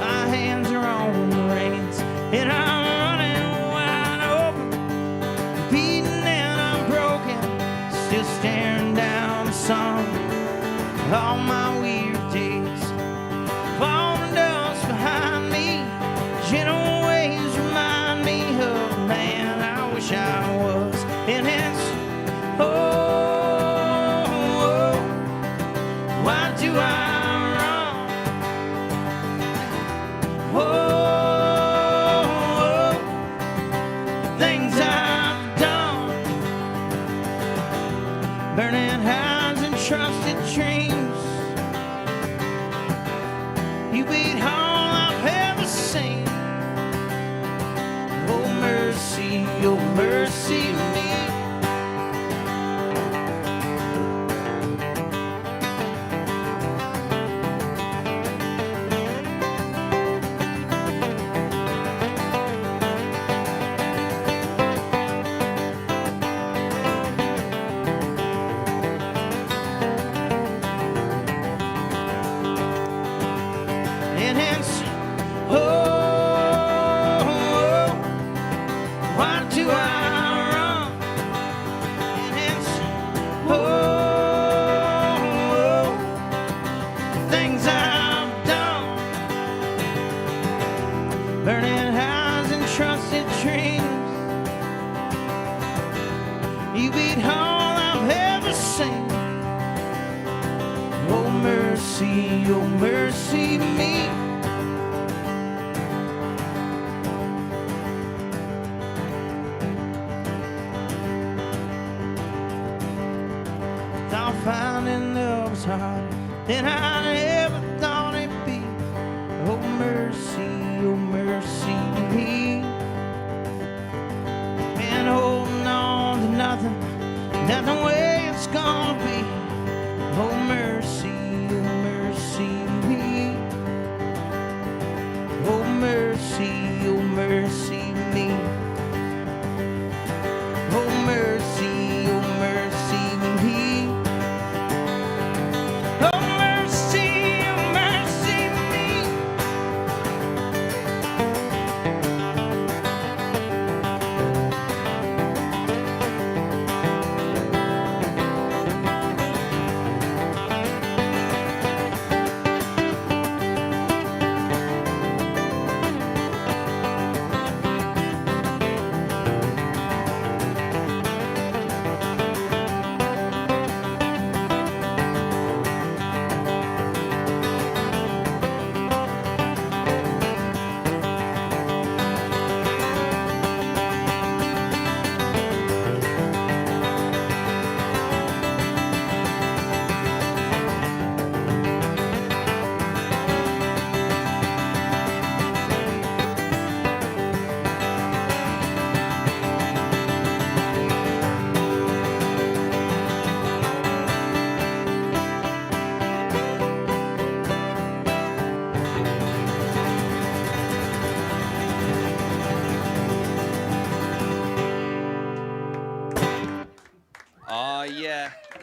My hands are on the reins and I'm running wide open, beaten and I'm broken, still staring down the sun. All my weird days, falling dust behind me, gentle ways remind me of the man I wish I was. And it's why do I run? Things I've done, burning houses and trusted dreams. You beat all I've ever seen. Oh mercy me. And it's why do I run? And it's things I've done, burning houses and trusted dreams. You beat all I've ever seen. Oh mercy me. Thought finding love was harder than I ever thought it'd be. Oh mercy me. Been holding on to nothing, not the way it's gonna be. Oh mercy me. Oh mercy me. Oh mercy me. Oh mercy me.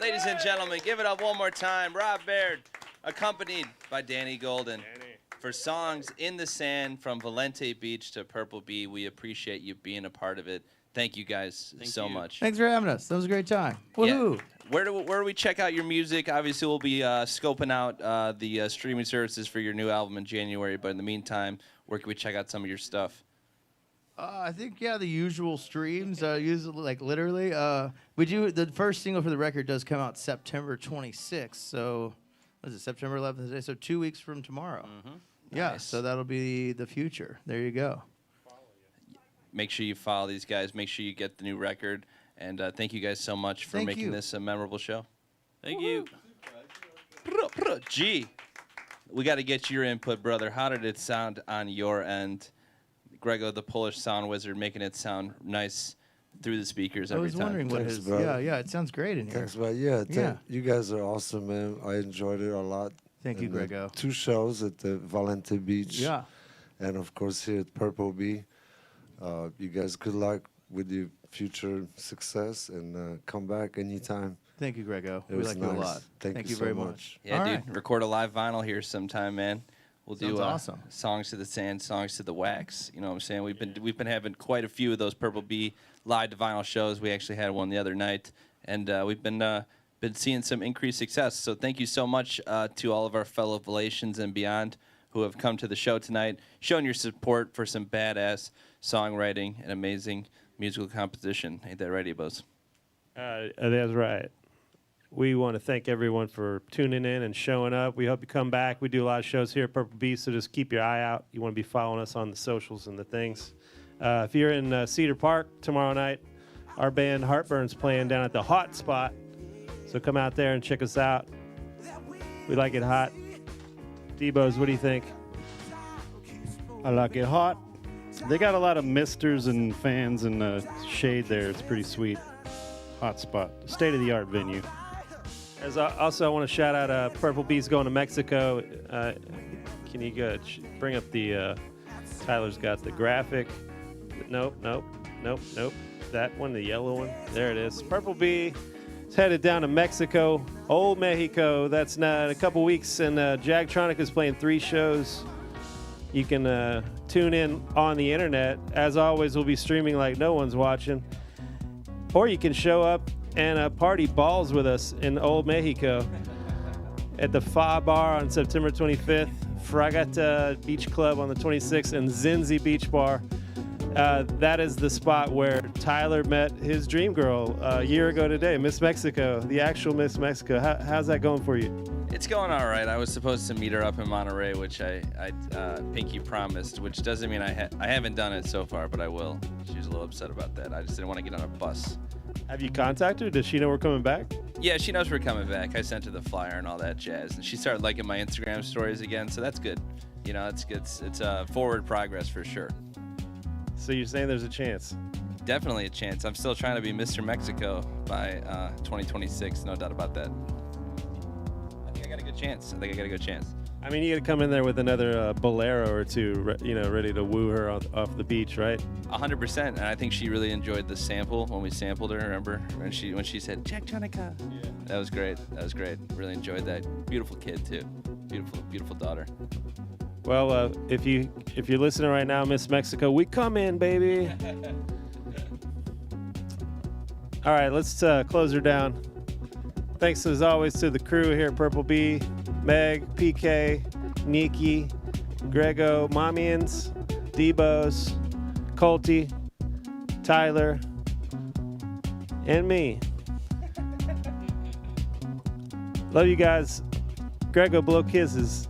Ladies and gentlemen, give it up one more time. Rob Baird, accompanied by Danny Golden. For songs in the sand from Valente Beach to Purple Bee. We appreciate you being a part of it. Thank you guys so much. Thanks for having us. That was a great time. Woohoo! Yeah. Where do we check out your music? Obviously, we'll be scoping out the streaming services for your new album in January. But in the meantime, where can we check out some of your stuff? I think the usual streams. Usually, like literally, we do the first single for the record does come out September 26th. So, what is it? September 11th today. So 2 weeks from tomorrow. Mm-hmm. Yeah. Nice. So that'll be the future. There you go. Make sure you follow these guys. Make sure you get the new record. And thank you guys so much for making this a memorable show. Thank you. G, we got to get your input, brother. How did it sound on your end? Grego, the Polish sound wizard, making it sound nice through the speakers every time. I was wondering what Thanks, his. bro. Yeah. It sounds great in here. Thanks, man. Yeah. You guys are awesome, man. I enjoyed it a lot. Thank you, And, Grego. 2 shows at the Valente Beach. Yeah. And of course here at Purple Bee. You guys, good luck with your future success, and come back anytime. Thank you, Grego. It We was like you nice. a lot. Thank you so very much. Yeah, All dude. right. Record a live vinyl here sometime, man. We'll do Sounds awesome. songs to the sand, songs to the wax. You know what I'm saying? We've been having quite a few of those Purple Bee live to vinyl shows. We actually had one the other night, and we've been seeing some increased success. So thank you so much to all of our fellow Valations and beyond who have come to the show tonight, showing your support for some badass songwriting and amazing musical composition. Ain't that right, Ebos? That's right. We want to thank everyone for tuning in and showing up. We hope you come back. We do a lot of shows here at Purple Bee, so just keep your eye out. You want to be following us on the socials and the things. If you're in Cedar Park tomorrow night, our band Heartburn's playing down at the Hot Spot. So come out there and check us out. We like it hot. Debos, what do you think? I like it hot. They got a lot of misters and fans and shade there. It's pretty sweet. Hot spot. State-of-the-art venue. As also, I want to shout out Purple Bee's going to Mexico. Can you go bring up the Tyler's got the graphic. Nope. That one, the yellow one. There it is. Purple Bee is headed down to Mexico, Old Mexico. That's in a couple weeks, and Jagtronic is playing 3 shows. You can tune in on the internet. As always, we'll be streaming like no one's watching. Or you can show up and party balls with us in Old Mexico at the Fa Bar on September 25th, Fragata Beach Club on the 26th, and Zinzi Beach Bar. That is the spot where Tyler met his dream girl a year ago today, Miss Mexico, the actual Miss Mexico. How's that going for you? It's going all right. I was supposed to meet her up in Monterey, which I pinky promised, which doesn't mean I haven't done it so far, but I will. She was a little upset about that. I just didn't want to get on a bus. Have you contacted her? Does she know we're coming back? Yeah, she knows we're coming back. I sent her the flyer and all that jazz, and she started liking my Instagram stories again, so that's good. You know, it's forward progress for sure. So you're saying there's a chance? Definitely a chance. I'm still trying to be Mr. Mexico by 2026, no doubt about that. I think I got a good chance. I mean, you got to come in there with another bolero or two, ready to woo her off the beach, right? 100%, and I think she really enjoyed the sample when we sampled her. Remember when she said Jagtronic? Yeah. That was great. Really enjoyed that. Beautiful kid too. Beautiful daughter. Well, if you're listening right now, Miss Mexico, we come in, baby. All right, let's close her down. Thanks as always to the crew here at Purple Bee, Meg, PK, Nikki, Grego, Mamians, Debos, Colty, Tyler, and me. Love you guys. Grego, blow kisses.